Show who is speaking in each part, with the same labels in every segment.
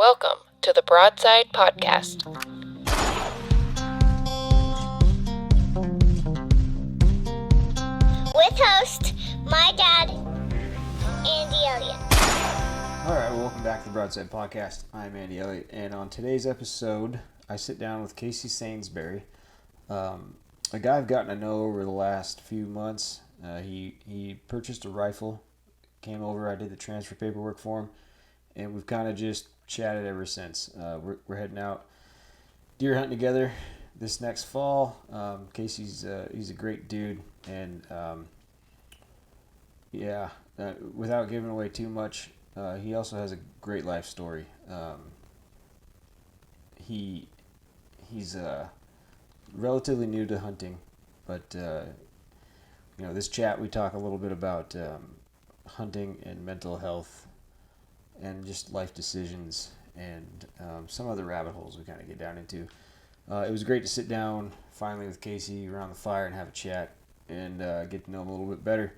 Speaker 1: Welcome to the Broadside Podcast.
Speaker 2: With host, my dad, Andy Elliott.
Speaker 3: All right, welcome back to the Broadside Podcast. I'm Andy Elliott, and on today's episode, I sit down with Casey Sainsbury, a guy I've gotten to know over the last few months. He purchased a rifle, came over, I did the transfer paperwork for him, and we've kind of just chatted ever since. We're heading out deer hunting together this next fall. Casey's he's a great dude, and without giving away too much, he also has a great life story. He's relatively new to hunting, but this chat we talk a little bit about hunting and mental health and just life decisions and some other rabbit holes we kind of get down into. It was great to sit down finally with Casey around the fire and have a chat and get to know him a little bit better.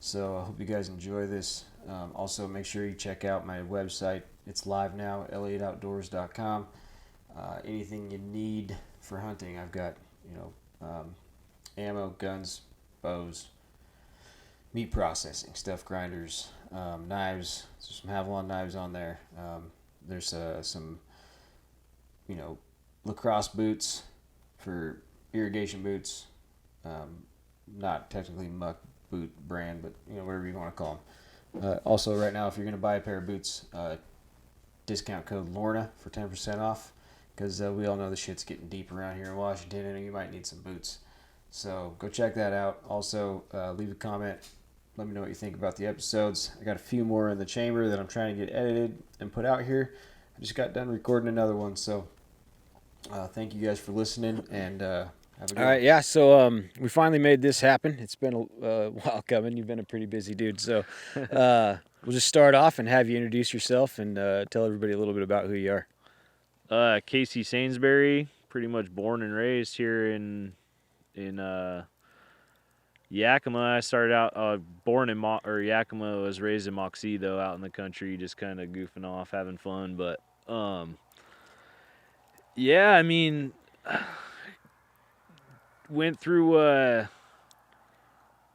Speaker 3: So I hope you guys enjoy this. Also, make sure you check out my website. It's live now, elliottOutdoors.com. Anything you need for hunting, I've got ammo, guns, bows, meat processing, stuff grinders, knives. There's some Havalon knives on there. There's some lacrosse boots for irrigation boots. Not technically muck boot brand, but whatever you want to call them. Also, right now, if you're going to buy a pair of boots, discount code Lorna for 10% off, because we all know the shit's getting deep around here in Washington, and you might need some boots. So go check that out. Also, leave a comment. Let me know what you think about the episodes. I got a few more in the chamber that I'm trying to get edited and put out here. I just got done recording another one, so thank you guys for listening, and have a good one. All right, yeah, so we finally made this happen. It's been a while coming. You've been a pretty busy dude, so we'll just start off and have you introduce yourself and tell everybody a little bit about who you are.
Speaker 4: Casey Sainsbury, pretty much born and raised here in Yakima. I started out born in Yakima, was raised in Moxie though, out in the country, just kind of goofing off, having fun. But went through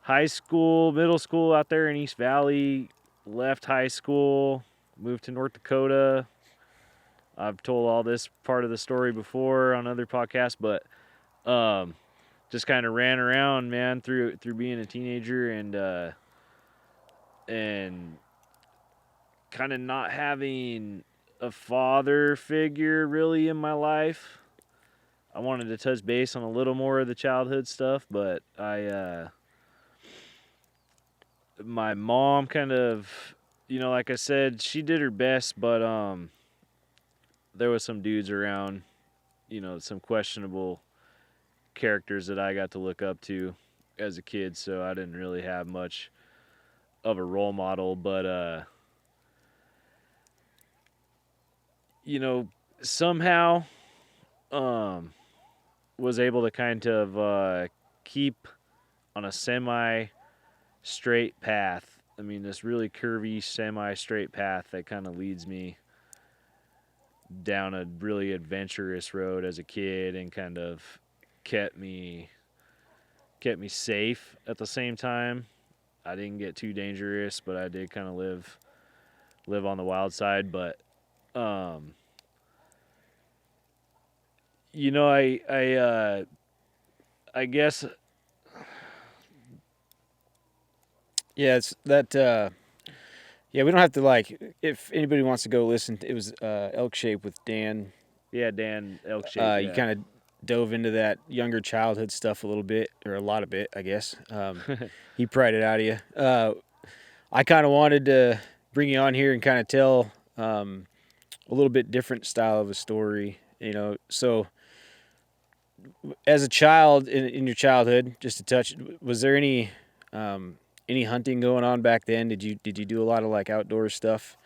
Speaker 4: high school, middle school out there in East Valley, left high school, moved to North Dakota. I've told all this part of the story before on other podcasts, but just kind of ran around, man, through being a teenager and kind of not having a father figure really in my life. I wanted to touch base on a little more of the childhood stuff, but my mom kind of, like I said, she did her best, but there was some dudes around, some questionable characters that I got to look up to as a kid, so I didn't really have much of a role model, but somehow was able to kind of keep on a semi-straight path. I mean, this really curvy semi-straight path that kind of leads me down a really adventurous road as a kid and kind of kept me safe at the same time. I didn't get too dangerous, but I did kind of live on the wild side. But I guess
Speaker 3: it's that. We don't have to, if anybody wants to go listen, it was Elk Shape with Dan.
Speaker 4: Yeah, Dan Elk Shape.
Speaker 3: You kind of dove into that younger childhood stuff a little bit, or a lot of it, I guess. He pried it out of you. I kind of wanted to bring you on here and kind of tell a little bit different style of a story, So as a child, in your childhood, just to touch, was there any hunting going on back then? Did you do a lot of outdoor stuff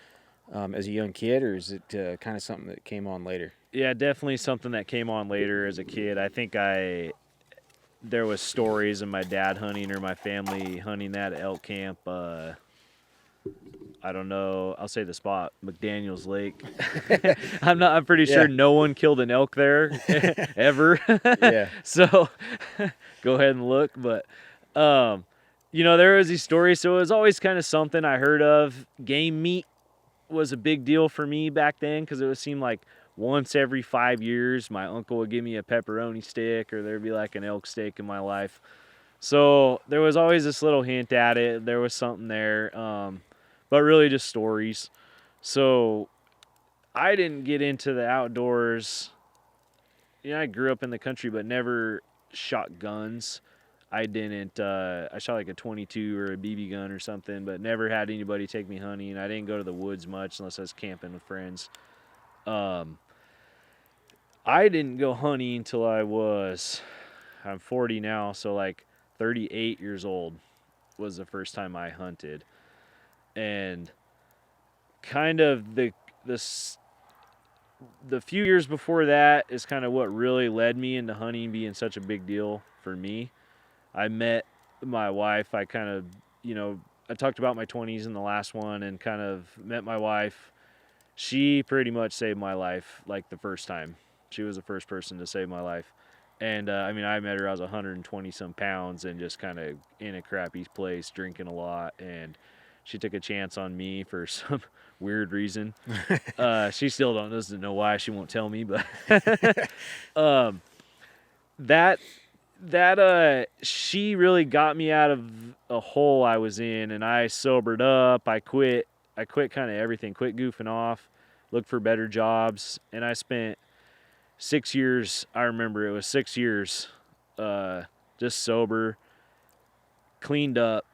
Speaker 3: as a young kid, or is it kind of something that came on later?
Speaker 4: Yeah, definitely something that came on later as a kid. I think there was stories of my dad hunting or my family hunting that elk camp. I don't know. I'll say the spot, McDaniels Lake. I'm pretty sure no one killed an elk there ever.
Speaker 3: Yeah.
Speaker 4: So go ahead and look. But there was these stories. So it was always kind of something I heard of. Game meat was a big deal for me back then because it would seem like once every 5 years my uncle would give me a pepperoni stick or there'd be like an elk steak in my life. So there was always this little hint at it. There was something there, but really just stories. So I didn't get into the outdoors. I grew up in the country, but never shot guns. I didn't. I shot like a 22 or a BB gun or something, but never had anybody take me hunting. I didn't go to the woods much unless I was camping with friends. I didn't go hunting until I'm 40 now, so like 38 years old was the first time I hunted. And kind of the few years before that is kind of what really led me into hunting being such a big deal for me. I met my wife. I kind of, I talked about my 20s in the last one and kind of met my wife. She pretty much saved my life like the first time. She was the first person to save my life. And, I met her, I was 120 some pounds and just kind of in a crappy place, drinking a lot. And she took a chance on me for some weird reason. She still doesn't know why. She won't tell me, but she really got me out of a hole I was in, and I sobered up. I quit kind of everything, quit goofing off, looked for better jobs, and I spent 6 years. I remember it was 6 years, just sober, cleaned up.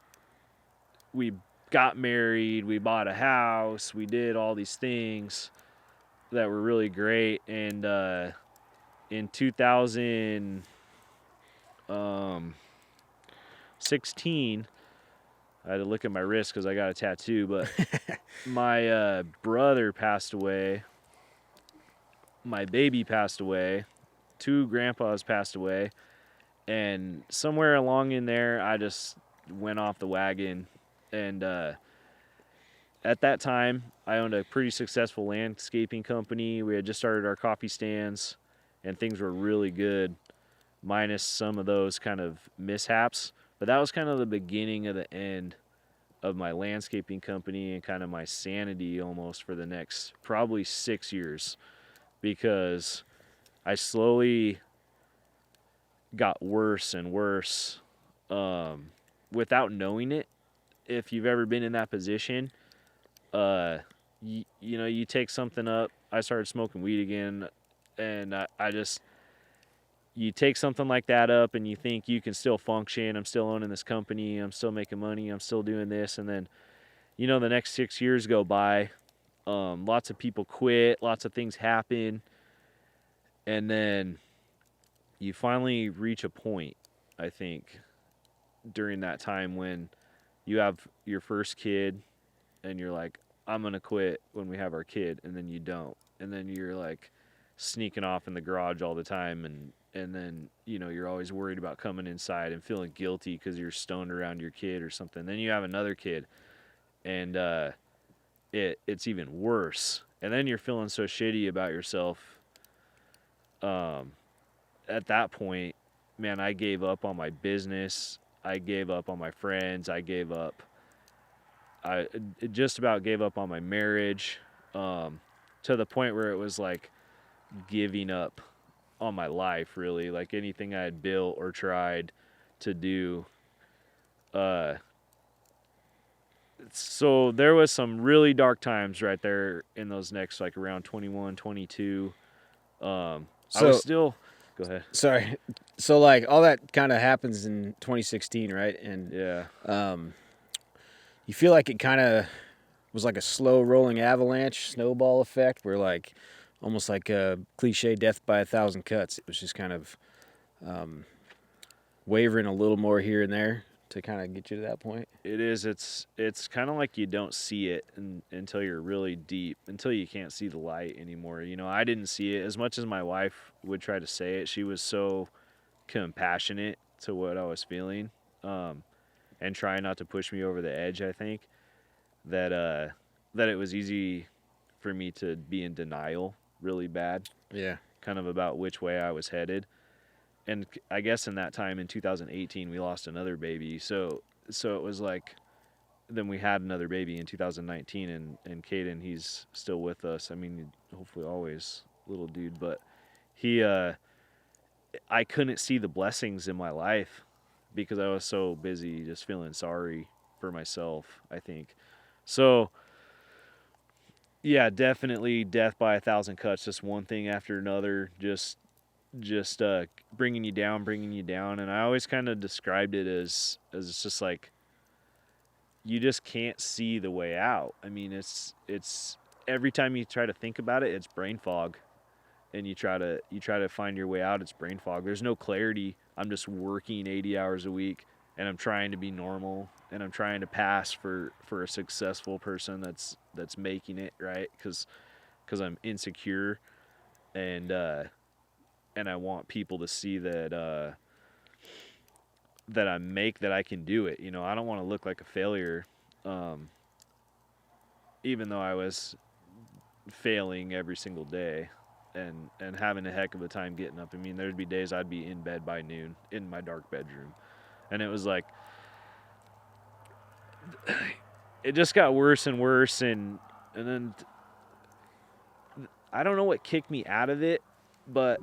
Speaker 4: We got married, we bought a house, we did all these things that were really great. And in 2016, I had to look at my wrist because I got a tattoo, but my brother passed away, my baby passed away, 2 grandpas passed away, and somewhere along in there I just went off the wagon. And at that time, I owned a pretty successful landscaping company. We had just started our coffee stands, and things were really good, minus some of those kind of mishaps. But that was kind of the beginning of the end of my landscaping company and kind of my sanity almost for the next probably 6 years, because I slowly got worse and worse without knowing it. If you've ever been in that position, you take something up. I started smoking weed again, and you take something like that up and you think you can still function. I'm still owning this company. I'm still making money. I'm still doing this. And then, the next 6 years go by. Lots of people quit. Lots of things happen. And then you finally reach a point, I think, during that time when you have your first kid and you're like, I'm going to quit when we have our kid. And then you don't. And then you're like sneaking off in the garage all the time. And then, you're always worried about coming inside and feeling guilty because you're stoned around your kid or something. Then you have another kid and it's even worse. And then you're feeling so shitty about yourself. At that point, man, I gave up on my business. I gave up on my friends. I just about gave up on my marriage, to the point where it was like giving up on my life, really. Like anything I had built or tried to do. So there was some really dark times right there in those next, like around 21, 22. I was still... Go ahead.
Speaker 3: Sorry. So like all that kind of happens in 2016, right? And
Speaker 4: yeah,
Speaker 3: you feel like it kind of was like a slow rolling avalanche snowball effect, where like almost like a cliche death by a thousand cuts. It was just kind of wavering a little more here and there to kind of get you to that point.
Speaker 4: It is. It's kind of like you don't see it until you're really deep, until you can't see the light anymore. I didn't see it as much as my wife would try to say it. She was so compassionate to what I was feeling, and trying not to push me over the edge, I think, that that it was easy for me to be in denial really bad,
Speaker 3: Yeah.
Speaker 4: kind of about which way I was headed. And I guess in that time in 2018 we lost another baby, so it was like, then we had another baby in 2019, and Caden, he's still with us. I mean, hopefully always, little dude, but he I couldn't see the blessings in my life because I was so busy just feeling sorry for myself, I think. So yeah, definitely death by 1,000 cuts, just one thing after another, just bringing you down. And I always kind of described it as it's just like, you just can't see the way out. I mean, it's every time you try to think about it, it's brain fog, and you try to find your way out, it's brain fog. There's no clarity. I'm just working 80 hours a week, and I'm trying to be normal, and I'm trying to pass for a successful person that's making it, right? Because I'm insecure, and I want people to see that that I can do it. You know, I don't want to look like a failure, even though I was failing every single day and having a heck of a time getting up. I mean, there'd be days I'd be in bed by noon in my dark bedroom, and it was like, it just got worse and worse, and then I don't know what kicked me out of it, but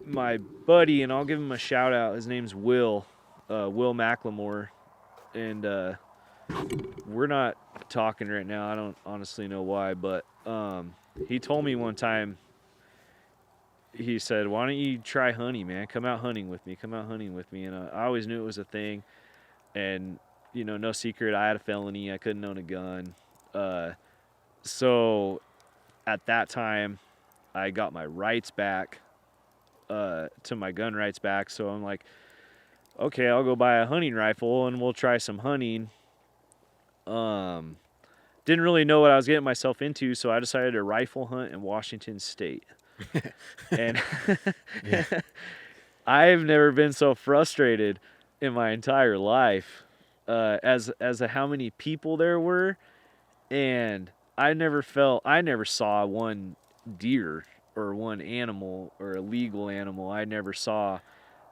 Speaker 4: my buddy, and I'll give him a shout out, his name's Will McLemore, and we're not talking right now. I don't honestly know why, but he told me one time, he said, why don't you try hunting, man? Come out hunting with me. And I always knew it was a thing, and you know, no secret, I had a felony. I couldn't own a gun. So at that time, I got my rights back, to my gun rights back. So I'm like, okay, I'll go buy a hunting rifle and we'll try some hunting. Didn't really know what I was getting myself into, so I decided to rifle hunt in Washington State. And I've never been so frustrated in my entire life, as to how many people there were, and I never saw one deer or one animal or a legal animal. I never saw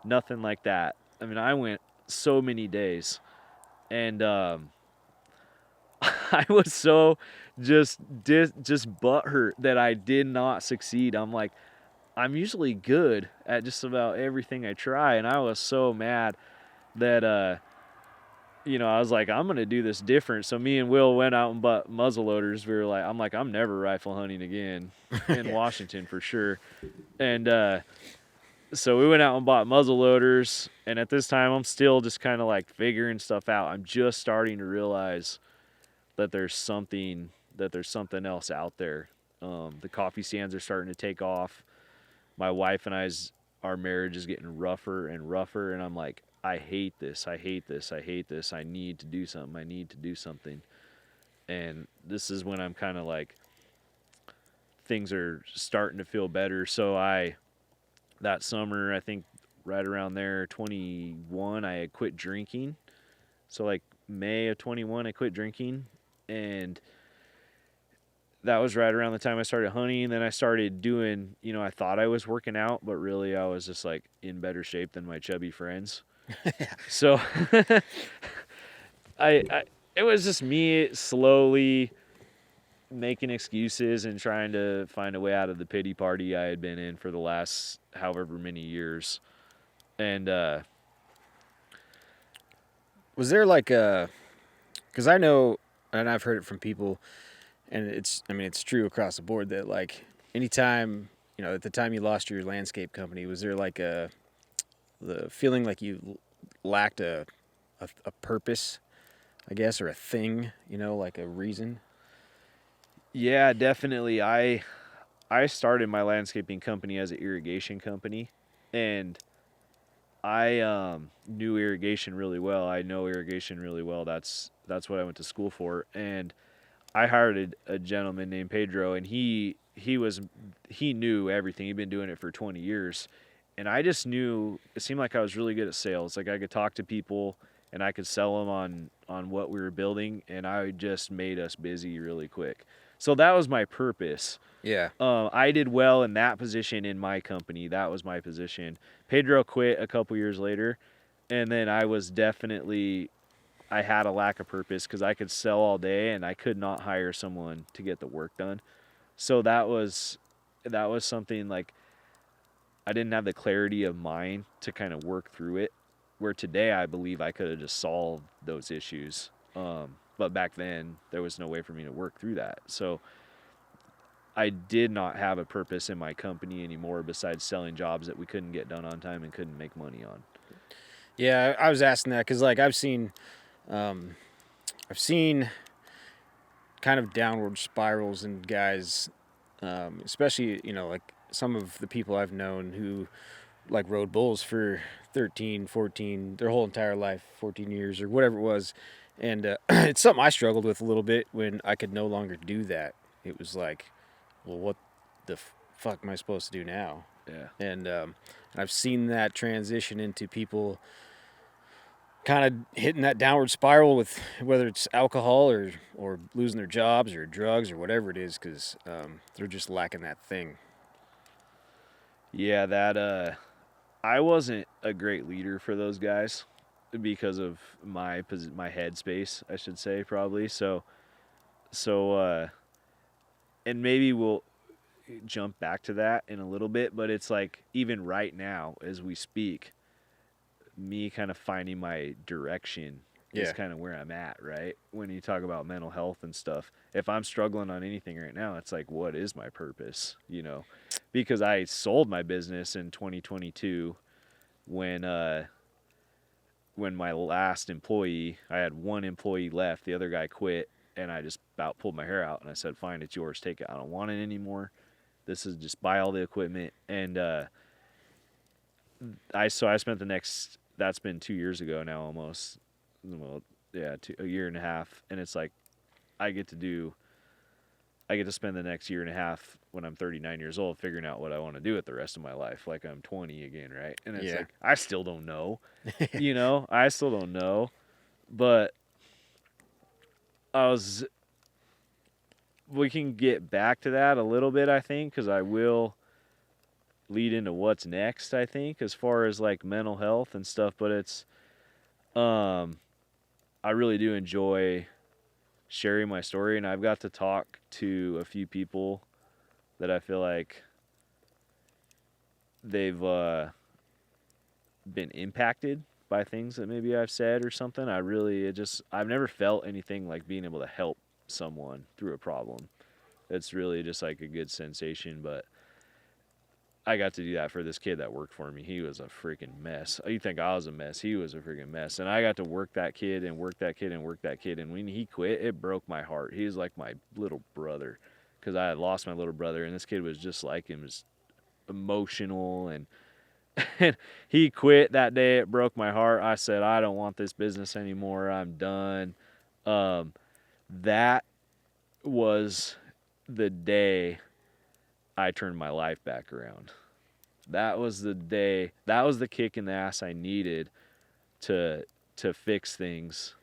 Speaker 4: nothing like that. I mean, I went so many days, and I was so just butthurt that I did not succeed. I'm like, I'm usually good at just about everything I try, and I was so mad that you know, I was like, I'm gonna do this different. So me and Will went out and bought muzzle loaders. We were like, I'm never rifle hunting again in Washington for sure. And so we went out and bought muzzle loaders, and at this time I'm still just kind of like figuring stuff out. I'm just starting to realize that there's something else out there. The coffee stands are starting to take off. My wife and our marriage is getting rougher and rougher, and I'm like, I hate this. I need to do something. And this is when I'm kind of like, things are starting to feel better. So that summer, I think right around there, 21, I had quit drinking. So like May of 21, I quit drinking, and that was right around the time I started hunting. Then I started doing, you know, I thought I was working out, but really I was just like in better shape than my chubby friends. So it was just me slowly making excuses and trying to find a way out of the pity party I had been in for the last however many years. And
Speaker 3: Was there like because I know, and I've heard it from people, and it's true across the board, that like anytime, you know, at the time you lost your landscape company, was there like the feeling like you lacked a purpose, I guess, or a thing, you know, like a reason?
Speaker 4: yeah, definitely. I started my landscaping company as an irrigation company, and I knew irrigation really well. I know irrigation really well. That's what I went to school for. And I hired a gentleman named Pedro, and he knew everything. He'd been doing it for 20 years. And I just knew, it seemed like I was really good at sales. Like I could talk to people and I could sell them on what we were building, and I just made us busy really quick. So that was my purpose.
Speaker 3: Yeah.
Speaker 4: I did well in that position in my company. That was my position. Pedro quit a couple years later, and then I was definitely, I had a lack of purpose because I could sell all day and I could not hire someone to get the work done. So that was something like I didn't have the clarity of mind to kind of work through it. Where today I believe I could have just solved those issues. But back then there was no way for me to work through that. So I did not have a purpose in my company anymore besides selling jobs that we couldn't get done on time and couldn't make money on.
Speaker 5: Yeah, I was asking that because like I've seen kind of downward spirals in guys, especially like some of the people I've known who like rode bulls for 13, 14, their whole entire life, 14 years or whatever it was. And it's something I struggled with a little bit when I could no longer do that. It was like, well, what the fuck am I supposed to do now?
Speaker 4: Yeah.
Speaker 5: And I've seen that transition into people kind of hitting that downward spiral with whether it's alcohol or losing their jobs or drugs or whatever it is, because they're just lacking that thing.
Speaker 4: Yeah, that I wasn't a great leader for those guys because of my headspace, I should say, probably. So and maybe we'll jump back to that in a little bit, but it's like even right now as we speak, me kind of finding my direction is kind of where I'm at, right? When you talk about mental health and stuff, if I'm struggling on anything right now, it's like, what is my purpose? Because I sold my business in 2022 when my last employee, I had one employee left, the other guy quit, and I just about pulled my hair out and I said, fine, it's yours, take it. I don't want it anymore. This is just buy all the equipment. And I spent the next, that's been 2 years ago now almost. Well, yeah, a year and a half. And it's like, I get to spend the next year and a half when I'm 39 years old figuring out what I want to do with the rest of my life. Like I'm 20 again, right? And it's like, I still don't know, I still don't know. But we can get back to that a little bit, I think, because I will lead into what's next, I think, as far as like mental health and stuff. But it's, I really do enjoy sharing my story, and I've got to talk to a few people that I feel like they've been impacted by things that maybe I've said or something. I've never felt anything like being able to help someone through a problem. It's really just like a good sensation. But I got to do that for this kid that worked for me. He was a freaking mess. You think I was a mess? He was a freaking mess. And I got to work that kid and work that kid and work that kid. And when he quit, it broke my heart. He was like my little brother because I had lost my little brother, and this kid was just like him, was emotional, and he quit that day. It broke my heart. I said, I don't want this business anymore. I'm done. That was the day I turned my life back around. That was the day, that was the kick in the ass I needed to fix things.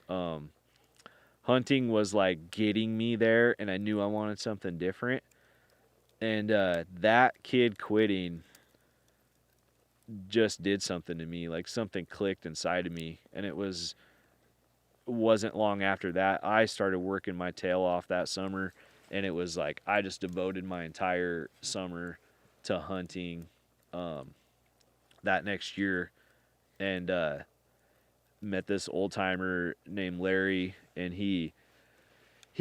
Speaker 4: Hunting was like getting me there, and I knew I wanted something different. And that kid quitting just did something to me. Like something clicked inside of me, and it wasn't long after that I started working my tail off that summer. And it was like I just devoted my entire summer to hunting that next year, and met this old timer named Larry, and he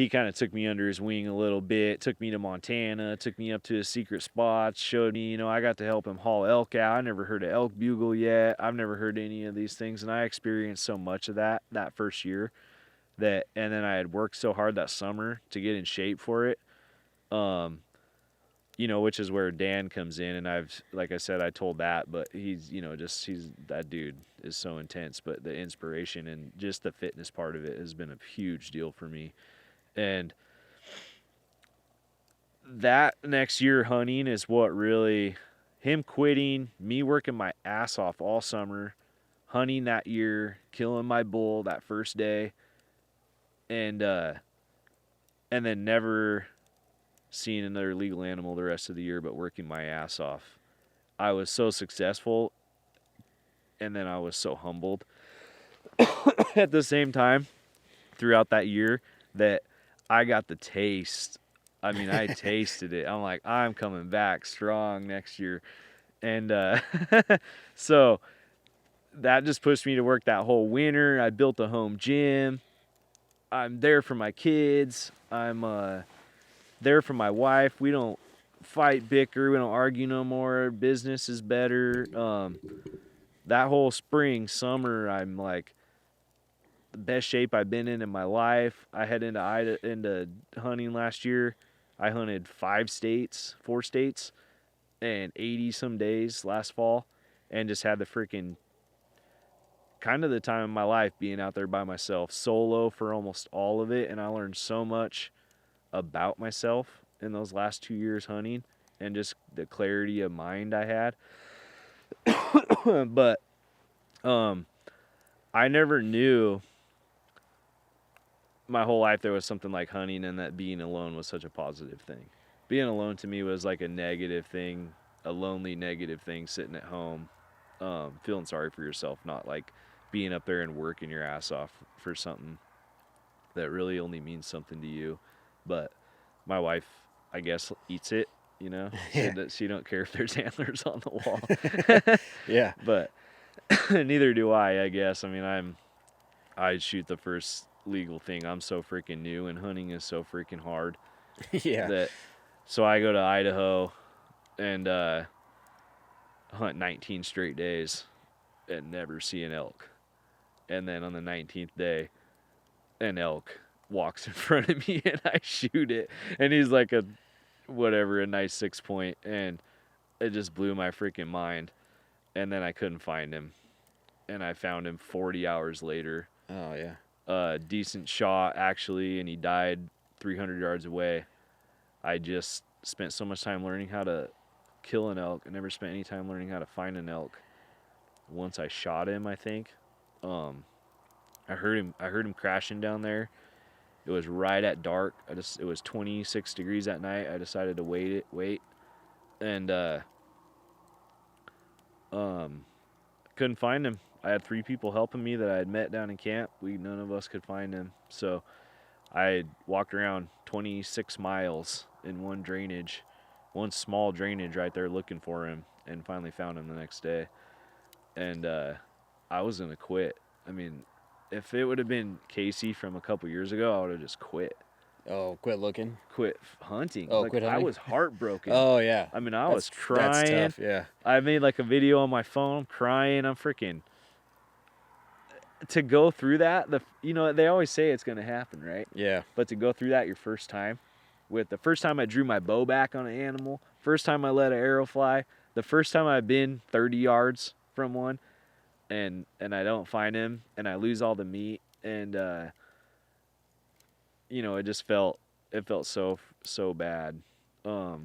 Speaker 4: kind of took me under his wing a little bit, took me to Montana, took me up to his secret spots, showed me, I got to help him haul elk out. I never heard of elk bugle yet. I've never heard any of these things, and I experienced so much of that first year. And then I had worked so hard that summer to get in shape for it, which is where Dan comes in. And like I said, I told that, but he's that dude is so intense. But the inspiration and just the fitness part of it has been a huge deal for me. And that next year hunting is what really, him quitting, me working my ass off all summer, hunting that year, killing my bull that first day, and then never seeing another legal animal the rest of the year, but working my ass off. I was so successful, and then I was so humbled at the same time throughout that year that I got the taste. I mean, I tasted it. I'm like, I'm coming back strong next year. And so that just pushed me to work that whole winter. I built a home gym. I'm there for my kids. I'm there for my wife. We don't fight, bicker. We don't argue no more. Business is better. That whole spring, summer, I'm like the best shape I've been in my life. I head into hunting last year. I hunted 4 states, and 80 some days last fall, and just had the freaking kind of the time of my life being out there by myself, solo for almost all of it. And I learned so much about myself in those last 2 years hunting, and just the clarity of mind I had. But I never knew my whole life there was something like hunting, and that being alone was such a positive thing. Being alone to me was like a negative thing, a lonely negative thing, sitting at home, feeling sorry for yourself, not like being up there and working your ass off for something that really only means something to you. But my wife, I guess, eats it, you know.
Speaker 5: Yeah.
Speaker 4: She don't care if there's antlers on the wall.
Speaker 5: Yeah.
Speaker 4: But neither do I guess. I mean, I shoot the first legal thing. I'm so freaking new, and hunting is so freaking hard.
Speaker 5: Yeah.
Speaker 4: So I go to Idaho and hunt 19 straight days and never see an elk. And then on the 19th day, an elk walks in front of me and I shoot it. And he's like a nice 6-point. And it just blew my freaking mind. And then I couldn't find him. And I found him 40 hours later.
Speaker 5: Oh, yeah.
Speaker 4: Decent shot, actually, and he died 300 yards away. I just spent so much time learning how to kill an elk. I never spent any time learning how to find an elk. Once I shot him, I think. I heard him crashing down there. It was right at dark. It was 26 degrees at night. I decided to wait. And couldn't find him. I had 3 people helping me that I had met down in camp. None of us could find him. So I walked around 26 miles in one small drainage right there looking for him, and finally found him the next day. And I was going to quit. I mean, if it would have been Casey from a couple years ago, I would have just quit.
Speaker 5: Oh, quit looking?
Speaker 4: Quit hunting.
Speaker 5: Oh, quit hunting?
Speaker 4: I was heartbroken.
Speaker 5: Oh, yeah.
Speaker 4: I mean, I was
Speaker 5: That's
Speaker 4: crying.
Speaker 5: tough, yeah.
Speaker 4: I made like a video on my phone, crying. I'm freaking... To go through that, they always say it's going to happen, right?
Speaker 5: Yeah.
Speaker 4: But to go through that your first time, with the first time I drew my bow back on an animal, first time I let an arrow fly, the first time I've been 30 yards from one, and I don't find him, and I lose all the meat, and it just felt so bad. But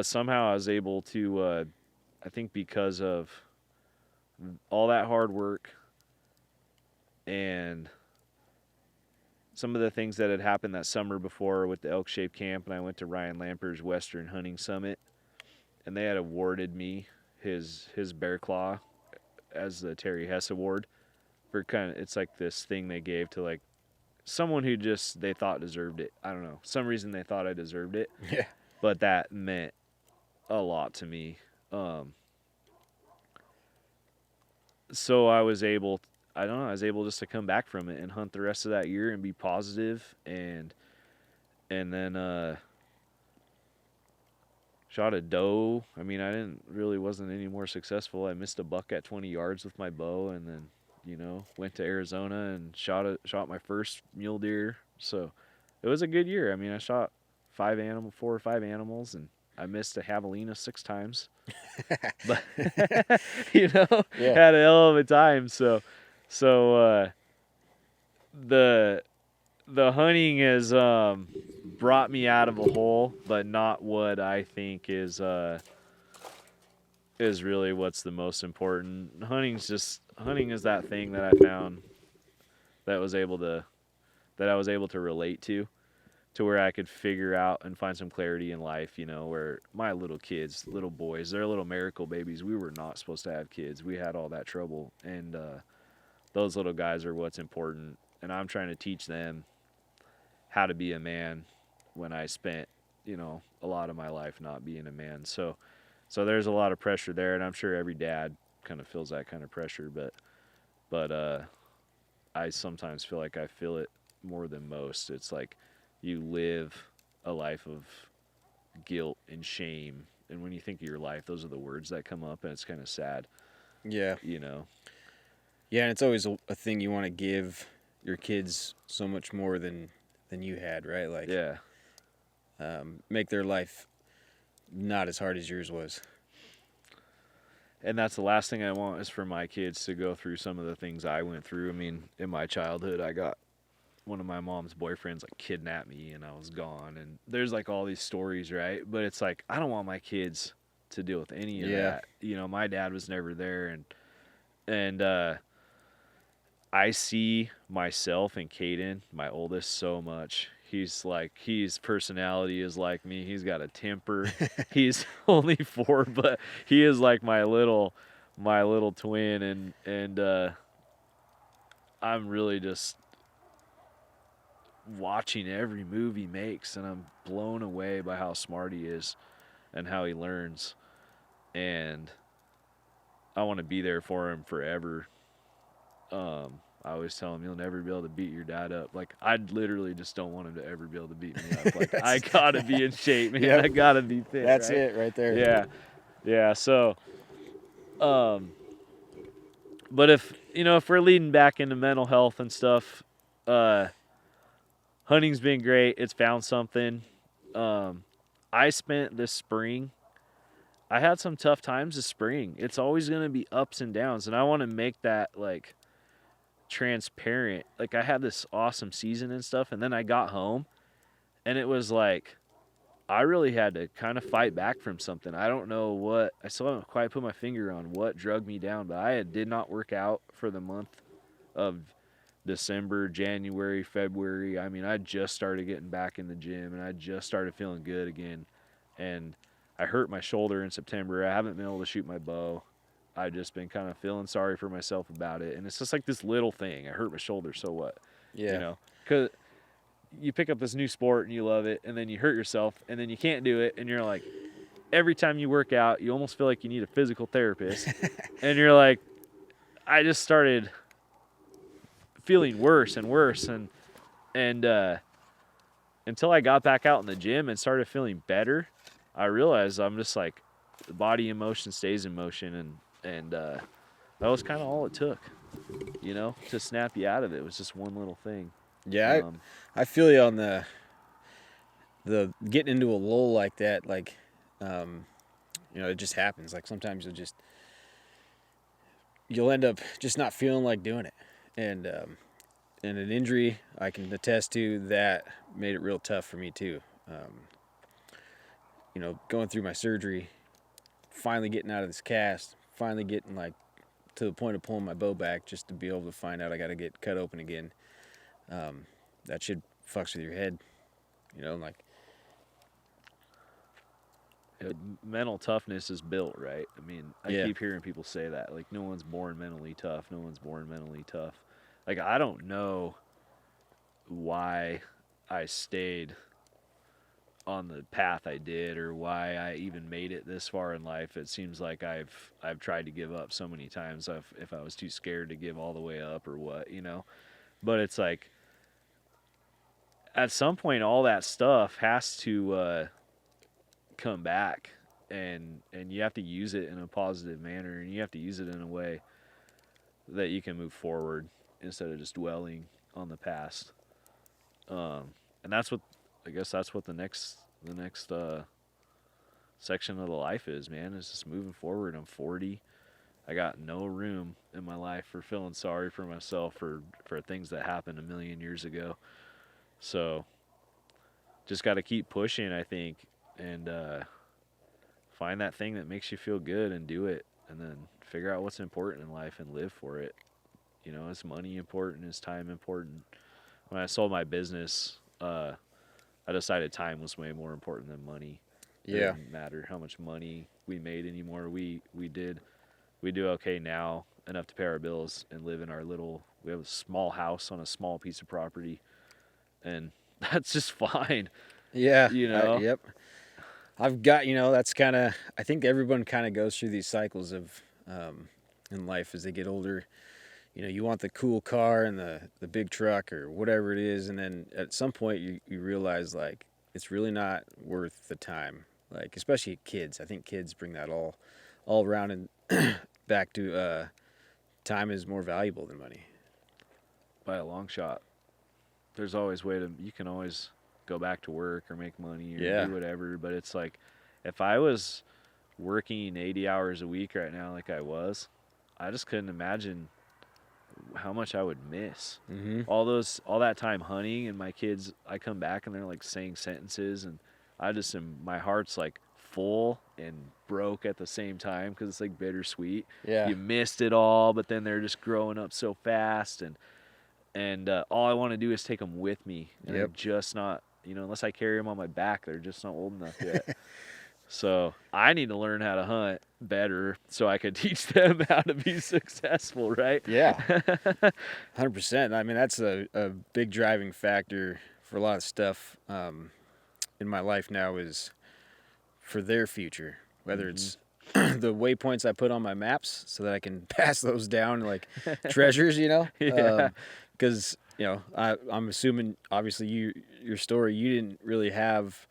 Speaker 4: somehow I was able to, I think because of all that hard work and some of the things that had happened that summer before with the elk shape camp, and I went to Ryan Lamper's Western Hunting Summit, and they had awarded me his bear claw as the Terry Hess Award for it's like this thing they gave to like someone who just they thought deserved it. I don't know, some reason they thought I deserved it.
Speaker 5: Yeah.
Speaker 4: But that meant a lot to me. So I was able just to come back from it and hunt the rest of that year and be positive, and then shot a doe. I mean, wasn't any more successful. I missed a buck at 20 yards with my bow, and then, went to Arizona and shot my first mule deer. So it was a good year. I mean, I shot 4 or 5 animals, and I missed a javelina 6 times. But
Speaker 5: Yeah.
Speaker 4: Had a hell of a time. So the hunting has brought me out of a hole, but not what I think is is really what's the most important. Hunting is that thing that I found that I was able to relate to where I could figure out and find some clarity in life, where my little kids, little boys, they're little miracle babies. We were not supposed to have kids. We had all that trouble. And those little guys are what's important. And I'm trying to teach them how to be a man when I spent, a lot of my life not being a man. So there's a lot of pressure there, and I'm sure every dad kind of feels that kind of pressure, but I sometimes feel like I feel it more than most. It's like you live a life of guilt and shame, and when you think of your life, those are the words that come up, and it's kind of sad.
Speaker 5: Yeah. Yeah, and it's always a thing you want to give your kids so much more than you had, right? Like,
Speaker 4: yeah.
Speaker 5: Make their life not as hard as yours was.
Speaker 4: And that's the last thing I want is for my kids to go through some of the things I went through. I mean, in my childhood, I got one of my mom's boyfriends like kidnapped me and I was gone. And there's like all these stories, right? But it's like, I don't want my kids to deal with any of that. My dad was never there. And I see myself and Caden, my oldest, so much. His personality is like me. He's got a temper. He's only 4, but he is like my little twin, and I'm really just watching every move he makes, and I'm blown away by how smart he is and how he learns. And I want to be there for him forever. I always tell him, you'll never be able to beat your dad up. Like, I literally just don't want him to ever be able to beat me up. Like, I gotta be in shape, man. Yep. I gotta be fit.
Speaker 5: That's
Speaker 4: right?
Speaker 5: it right there.
Speaker 4: Yeah. So, but if we're leading back into mental health and stuff, hunting's been great. It's found something. I spent this spring. I had some tough times this spring. It's always gonna be ups and downs, and I want to make that like transparent. Like, I had this awesome season and stuff, and then I got home and it was like I really had to kind of fight back from something. I don't know what. I still haven't quite put my finger on what drug me down, but I did not work out for the month of December, January, February. I mean, I just started getting back in the gym and I just started feeling good again, and I hurt my shoulder in September. I haven't been able to shoot my bow. I've just been kind of feeling sorry for myself about it. And it's just like this little thing. I hurt my shoulder, so what?
Speaker 5: Yeah.
Speaker 4: Because you pick up this new sport and you love it, and then you hurt yourself, and then you can't do it. And you're like, every time you work out, you almost feel like you need a physical therapist. And you're like, I just started feeling worse and worse. And until I got back out in the gym and started feeling better, I realized I'm just like, the body in motion stays in motion, and that was kind of all it took, to snap you out of it. It was just one little thing.
Speaker 5: Yeah, I feel you on the getting into a lull like that. Like, it just happens. Like, sometimes you'll end up just not feeling like doing it, and an injury I can attest to that made it real tough for me too. Going through my surgery, finally getting out of this cast, finally getting like to the point of pulling my bow back just to be able to find out I got to get cut open again. That shit fucks with your head, like.
Speaker 4: Mental toughness is built, right? I mean, I keep hearing people say that. Like, no one's born mentally tough. No one's born mentally tough. Like, I don't know why I stayed on the path I did, or why I even made it this far in life. It seems like I've tried to give up so many times if I was too scared to give all the way up or what, But it's like, at some point, all that stuff has to come back, and you have to use it in a positive manner, and you have to use it in a way that you can move forward instead of just dwelling on the past. And that's what the next section of the life is, man. Is just moving forward. I'm 40. I got no room in my life for feeling sorry for myself for things that happened a million years ago. So just got to keep pushing, I think, and find that thing that makes you feel good and do it, and then figure out what's important in life and live for it. You know, is money important? Is time important? When I sold my business, I decided time was way more important than money. It
Speaker 5: Yeah.
Speaker 4: didn't matter how much money we made anymore. We do okay now, enough to pay our bills and live in our little. We have a small house on a small piece of property, and that's just fine.
Speaker 5: Yeah.
Speaker 4: You know?
Speaker 5: Yep. I've got, that's kind of, I think everyone kind of goes through these cycles of, in life as they get older. You want the cool car and the big truck or whatever it is. And then at some point you realize like, it's really not worth the time. Like, especially kids. I think kids bring that all around and back to, time is more valuable than money.
Speaker 4: By a long shot. There's always you can always go back to work or make money or do whatever, but it's like if I was working 80 hours a week right now like I was, I just couldn't imagine how much I would miss.
Speaker 5: Mm-hmm.
Speaker 4: All that time hunting, and my kids, I come back and they're like saying sentences, and I just my heart's like full and broke at the same time because it's like bittersweet.
Speaker 5: Yeah.
Speaker 4: You missed it all, but then they're just growing up so fast, and all I want to do is take them with me, and they're just not, unless I carry them on my back, they're just not old enough yet. So I need to learn how to hunt better so I could teach them how to be successful, right?
Speaker 5: Yeah. 100%. I mean, that's a big driving factor for a lot of stuff in my life now is for their future, whether it's the waypoints I put on my maps so that I can pass those down like treasures,
Speaker 4: Yeah.
Speaker 5: Because, I'm assuming, obviously, your story, you didn't really have,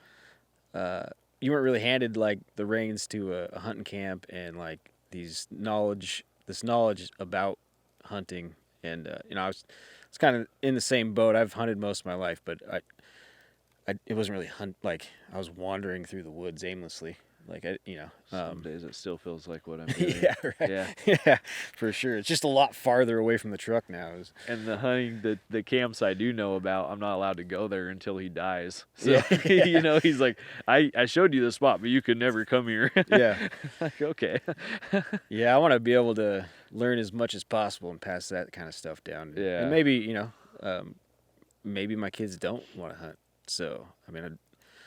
Speaker 5: you weren't really handed, like, the reins to a hunting camp and, like, this knowledge about hunting. And, I was kind of in the same boat. I've hunted most of my life, but it wasn't really I was wandering through the woods aimlessly. Like,
Speaker 4: Some days it still feels like what I'm doing.
Speaker 5: yeah, right. Yeah, for sure. It's just a lot farther away from the truck now.
Speaker 4: And the hunting, the camps I do know about, I'm not allowed to go there until he dies. So, he's like, I showed you the spot, but you could never come here.
Speaker 5: Yeah.
Speaker 4: Like, okay.
Speaker 5: Yeah, I want to be able to learn as much as possible and pass that kind of stuff down.
Speaker 4: Yeah.
Speaker 5: And maybe, maybe my kids don't want to hunt. So, I mean,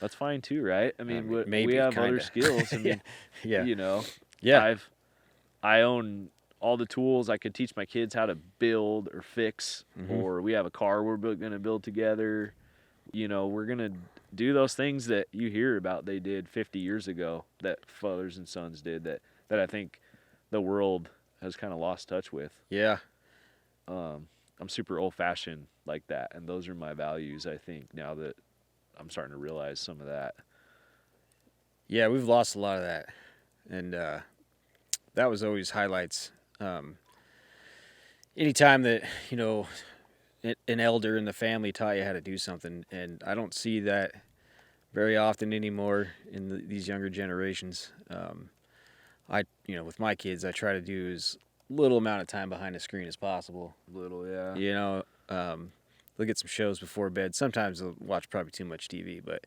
Speaker 4: that's fine too, right? I mean,
Speaker 5: maybe,
Speaker 4: we have
Speaker 5: kinda.
Speaker 4: other skills. I mean,
Speaker 5: yeah.
Speaker 4: Yeah. I own all the tools. I could teach my kids how to build or fix, or we have a car we're going to build together. We're going to do those things that you hear about they did 50 years ago that fathers and sons did that I think the world has kind of lost touch with.
Speaker 5: Yeah.
Speaker 4: I'm super old-fashioned like that, and those are my values, I think, now that I'm starting to realize some of that.
Speaker 5: Yeah, we've lost a lot of that. And that was always highlights. Anytime that, an elder in the family taught you how to do something, and I don't see that very often anymore in these younger generations. With my kids, I try to do as little amount of time behind the screen as possible.
Speaker 4: Little, yeah.
Speaker 5: They'll get some shows before bed. Sometimes they'll watch probably too much TV, but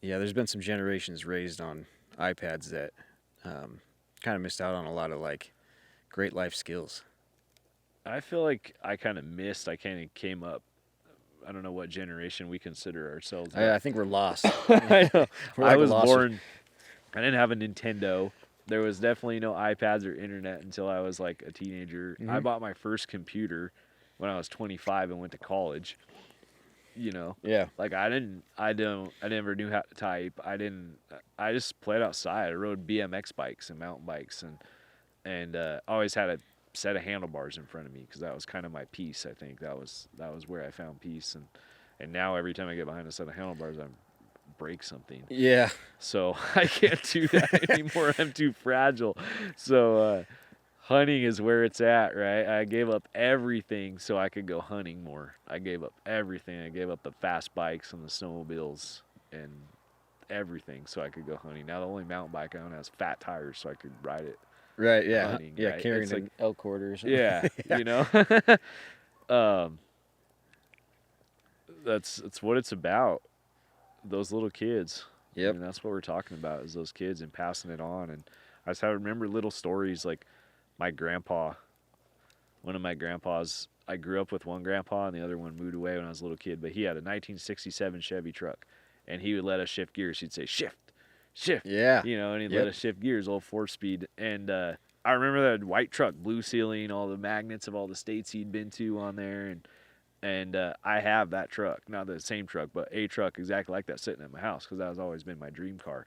Speaker 5: yeah, there's been some generations raised on iPads that kind of missed out on a lot of like great life skills.
Speaker 4: I feel like I kind of came up. I don't know what generation we consider ourselves.
Speaker 5: I think we're lost.
Speaker 4: I know. I was
Speaker 5: lost.
Speaker 4: born. I didn't have a Nintendo. There was definitely no iPads or internet until I was like a teenager. I bought my first computer when I was 25 and went to college.
Speaker 5: Yeah.
Speaker 4: Like I never knew how to type. I just played outside. I rode BMX bikes and mountain bikes and always had a set of handlebars in front of me because that was kind of my peace. I think that was where I found peace. And now every time I get behind a set of handlebars, I break something.
Speaker 5: Yeah.
Speaker 4: So I can't do that anymore. I'm too fragile. So hunting is where it's at, right? I gave up everything so I could go hunting more. I gave up everything. I gave up the fast bikes and the snowmobiles and everything so I could go hunting. Now the only mountain bike I own has fat tires so I could ride it.
Speaker 5: Right, yeah.
Speaker 4: Hunting,
Speaker 5: yeah,
Speaker 4: right?
Speaker 5: carrying
Speaker 4: It's
Speaker 5: an
Speaker 4: like-
Speaker 5: elk quarter or something.
Speaker 4: Yeah, that's what it's about. Those little kids.
Speaker 5: Yep.
Speaker 4: And that's what we're talking about is those kids and passing it on. And I just remember little stories like my grandpa, one of my grandpas, I grew up with one grandpa and the other one moved away when I was a little kid, but he had a 1967 Chevy truck and he would let us shift gears. He'd say, shift, shift.
Speaker 5: Yeah.
Speaker 4: And he'd
Speaker 5: Yep.
Speaker 4: let us shift gears, old 4-speed. And I remember that white truck, blue ceiling, all the magnets of all the states he'd been to on there. And I have that truck, not the same truck, but a truck exactly like that sitting at my house because that has always been my dream car.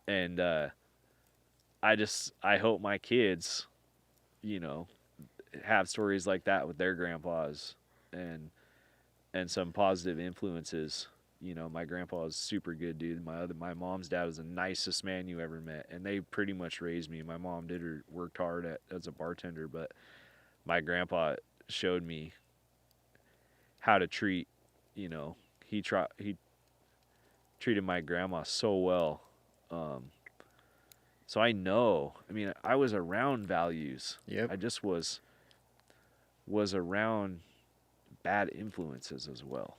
Speaker 4: And I hope my kids, have stories like that with their grandpas and some positive influences. My grandpa is super good dude. My mom's dad was the nicest man you ever met, and they pretty much raised me. My mom worked hard as a bartender, but my grandpa showed me how to treat. He treated my grandma so well. So I know. I mean, I was around values.
Speaker 5: Yep.
Speaker 4: I just was around bad influences as well.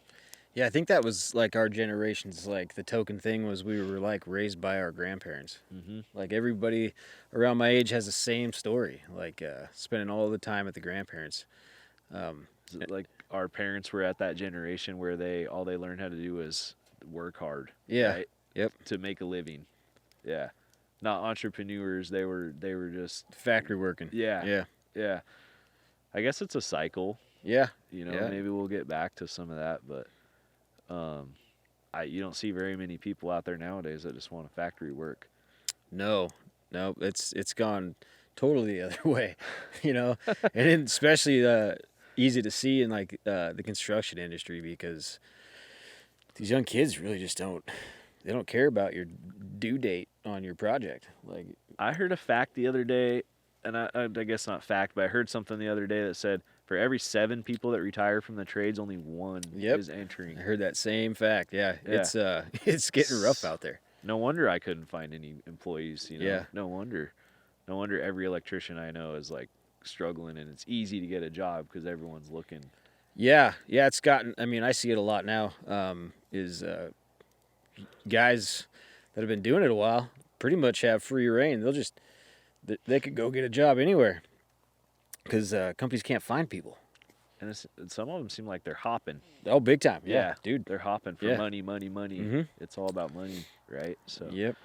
Speaker 5: Yeah, I think that was like our generation's like the token thing was we were like raised by our grandparents.
Speaker 4: Mm-hmm.
Speaker 5: Like everybody around my age has the same story, like spending all the time at the grandparents.
Speaker 4: Like our parents were at that generation where all they learned how to do was work hard.
Speaker 5: Yeah.
Speaker 4: Right?
Speaker 5: Yep.
Speaker 4: To make a living. Yeah. Not entrepreneurs. They were just
Speaker 5: Factory working.
Speaker 4: Yeah.
Speaker 5: Yeah.
Speaker 4: Yeah. I guess it's a cycle.
Speaker 5: Yeah.
Speaker 4: Yeah. Maybe we'll get back to some of that, but you don't see very many people out there nowadays that just want to factory work.
Speaker 5: No, it's gone totally the other way, and it's especially easy to see in like the construction industry because these young kids really just don't care about your due date on your project. Like
Speaker 4: I heard a fact the other day, and I guess not fact, but I heard something the other day that said for every 7 people that retire from the trades, only 1 is entering.
Speaker 5: I heard that same fact. Yeah. It's getting rough out there.
Speaker 4: No wonder I couldn't find any employees.
Speaker 5: Yeah.
Speaker 4: No wonder every electrician I know is like struggling, and it's easy to get a job because everyone's looking.
Speaker 5: Yeah, it's gotten. I mean, I see it a lot now. Is guys that have been doing it a while pretty much have free reign. They could go get a job anywhere because companies can't find people.
Speaker 4: And some of them seem like they're hopping.
Speaker 5: Oh, big time. Yeah, dude.
Speaker 4: They're hopping for money.
Speaker 5: Mm-hmm.
Speaker 4: It's all about money, right? So.
Speaker 5: Yep.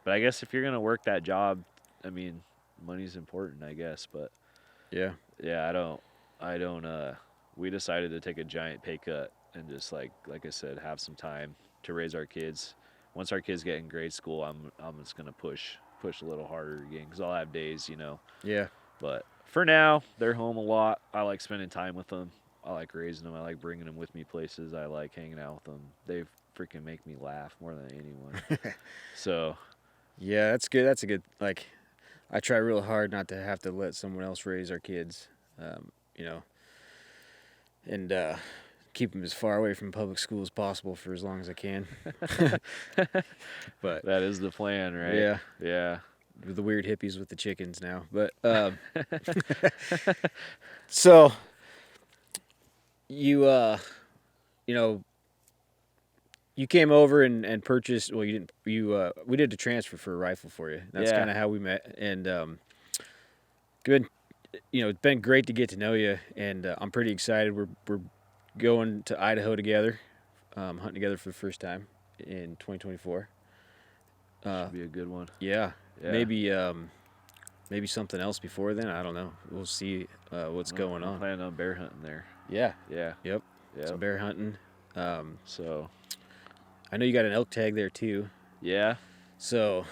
Speaker 4: But I guess if you're gonna work that job, I mean, money's important, I guess. But
Speaker 5: yeah,
Speaker 4: I don't. We decided to take a giant pay cut and just like I said, have some time to raise our kids. Once our kids get in grade school, I'm just gonna push a little harder again because I'll have days,
Speaker 5: Yeah.
Speaker 4: But for now, they're home a lot. I like spending time with them. I like raising them. I like bringing them with me places. I like hanging out with them. They freaking make me laugh more than anyone. So.
Speaker 5: Yeah, that's good. That's a good, like, I try real hard not to have to let someone else raise our kids, and keep them as far away from public school as possible for as long as I can. But
Speaker 4: that is the plan, right?
Speaker 5: Yeah.
Speaker 4: Yeah.
Speaker 5: The weird hippies with the chickens now. But, so, you came over and purchased. Well, you didn't. We did a transfer for a rifle for you. That's kind of how we met. And good. It's been great to get to know you. And I'm pretty excited. We're going to Idaho together, hunting together for the first time in 2024.
Speaker 4: Should be a good one.
Speaker 5: Yeah. Maybe something else before then. I don't know. We'll see what's going on.
Speaker 4: I'm planning on bear hunting there.
Speaker 5: Yeah.
Speaker 4: Yeah.
Speaker 5: Yep. Some bear hunting.
Speaker 4: So.
Speaker 5: I know you got an elk tag there too.
Speaker 4: Yeah.
Speaker 5: So.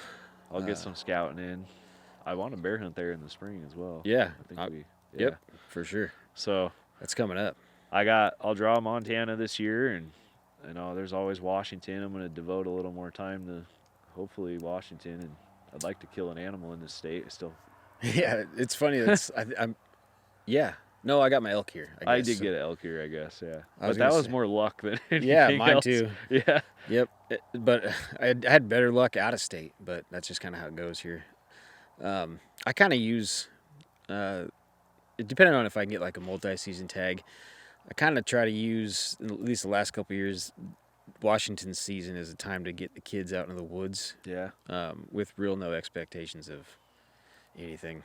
Speaker 4: I'll get some scouting in. I want to bear hunt there in the spring as well.
Speaker 5: Yeah.
Speaker 4: I think
Speaker 5: Yep. For sure.
Speaker 4: So.
Speaker 5: That's coming up.
Speaker 4: I'll draw Montana this year, and there's always Washington. I'm going to devote a little more time to hopefully Washington, and I'd like to kill an animal in this state. I still.
Speaker 5: Yeah, it's funny. I'm. Yeah. No, I got my elk here.
Speaker 4: I did get an elk here, I guess. Yeah.
Speaker 5: But
Speaker 4: that was more luck than anything
Speaker 5: Yeah, mine
Speaker 4: else.
Speaker 5: too.
Speaker 4: Yeah.
Speaker 5: Yep. But I had better luck out of state, but that's just kind of how it goes here. I kind of use, depending on if I can get like a multi-season tag, I kind of try to use, at least the last couple of years, Washington season is a time to get the kids out in the woods,
Speaker 4: Yeah.
Speaker 5: with real no expectations of anything.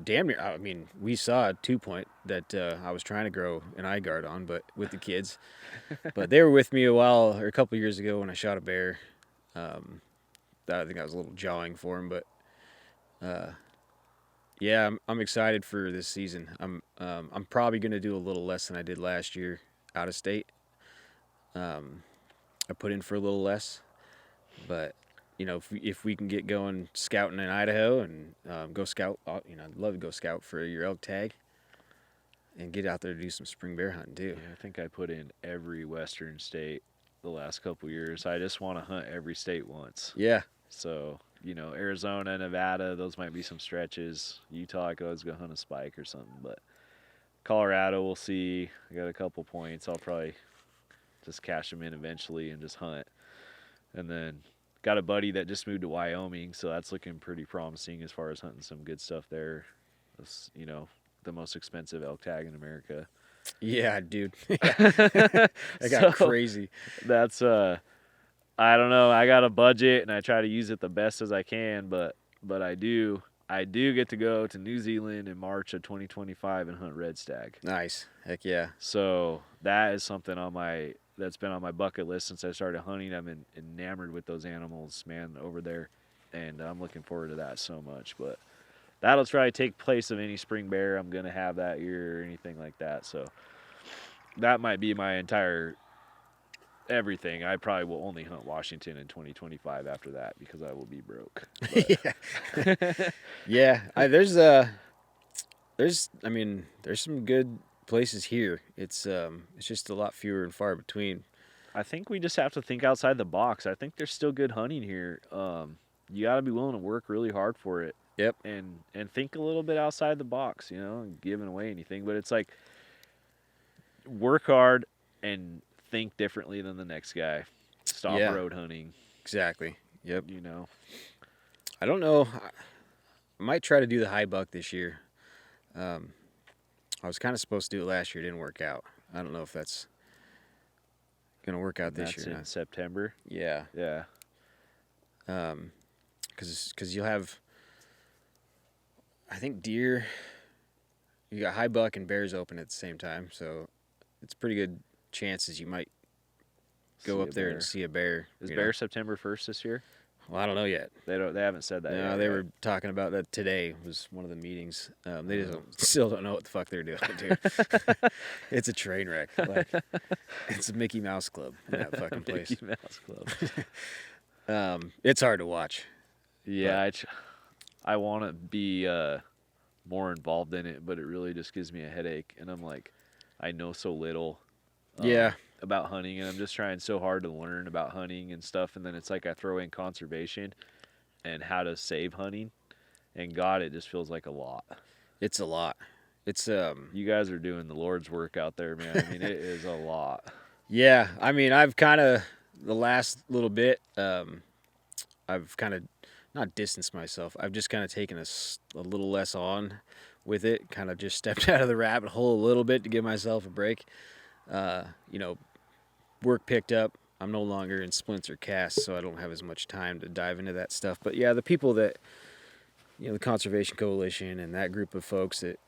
Speaker 5: Damn near. I mean, we saw a 2-point that I was trying to grow an eye guard on, but with the kids. But they were with me a couple years ago when I shot a bear. I think I was a little jawing for him, but yeah, I'm excited for this season. I'm probably gonna do a little less than I did last year out of state. I put in for a little less, but if we can get going scouting in Idaho and go scout, I'd love to go scout for your elk tag and get out there to do some spring bear hunting too.
Speaker 4: Yeah, I think I put in every Western state the last couple years. I just want to hunt every state once.
Speaker 5: Yeah,
Speaker 4: So, Arizona, Nevada, those might be some stretches. Utah, I could always go hunt a spike or something. But Colorado, we'll see. I got a couple points. I'll probably just cash them in eventually and just hunt. And then got a buddy that just moved to Wyoming, so that's looking pretty promising as far as hunting some good stuff there. It's, the most expensive elk tag in America.
Speaker 5: yeah, dude. I got crazy.
Speaker 4: That's I don't know. I got a budget and I try to use it the best as I can, but I do get to go to New Zealand in March of 2025 and hunt red stag.
Speaker 5: Nice. Heck yeah.
Speaker 4: So that is something that's been on my bucket list since I started hunting. I've been enamored with those animals, man, over there, and I'm looking forward to that so much. But that'll try to take place of any spring bear I'm gonna have that year or anything like that. So that might be my entire everything. I probably will only hunt Washington in 2025 after that because I will be broke.
Speaker 5: Yeah. There's some good places here. It's just a lot fewer and far between.
Speaker 4: I think we just have to think outside the box. I think there's still good hunting here. You got to be willing to work really hard for it.
Speaker 5: Yep.
Speaker 4: And think a little bit outside the box, and giving away anything. But it's like work hard and think differently than the next guy. Stop road hunting.
Speaker 5: Exactly. Yep.
Speaker 4: I
Speaker 5: don't know. I might try to do the high buck this year. I was kind of supposed to do it last year. It didn't work out. I don't know if that's going to work out this year.
Speaker 4: That's in September.
Speaker 5: Yeah.
Speaker 4: Yeah.
Speaker 5: Because you'll have, I think, deer. You got high buck and bears open at the same time, so it's pretty good chances you might go up there and see a bear.
Speaker 4: Is bear September 1st this year?
Speaker 5: Well, I don't know yet.
Speaker 4: They haven't said that yet.
Speaker 5: No, they were talking about that today. Was one of the meetings. They still don't know what the fuck they're doing, dude. It's a train wreck. Like, it's a Mickey Mouse Club in that fucking place.
Speaker 4: Mickey Mouse Club.
Speaker 5: It's hard to watch.
Speaker 4: Yeah, I want to be more involved in it, but it really just gives me a headache. And I'm like, I know so little. About hunting, and I'm just trying so hard to learn about hunting and stuff, and then it's like I throw in conservation and how to save hunting, and God, it just feels like a lot.
Speaker 5: It's a lot. It's
Speaker 4: you guys are doing the Lord's work out there, man. I mean, it is a lot.
Speaker 5: Yeah, I mean, I've kind of the last little bit, I've kind of not distanced myself. I've just kind of taken a little less on with it, kind of just stepped out of the rabbit hole a little bit to give myself a break. Work picked up. I'm no longer in splints or casts, so I don't have as much time to dive into that stuff. But yeah, the people that, the Conservation Coalition and that group of folks that,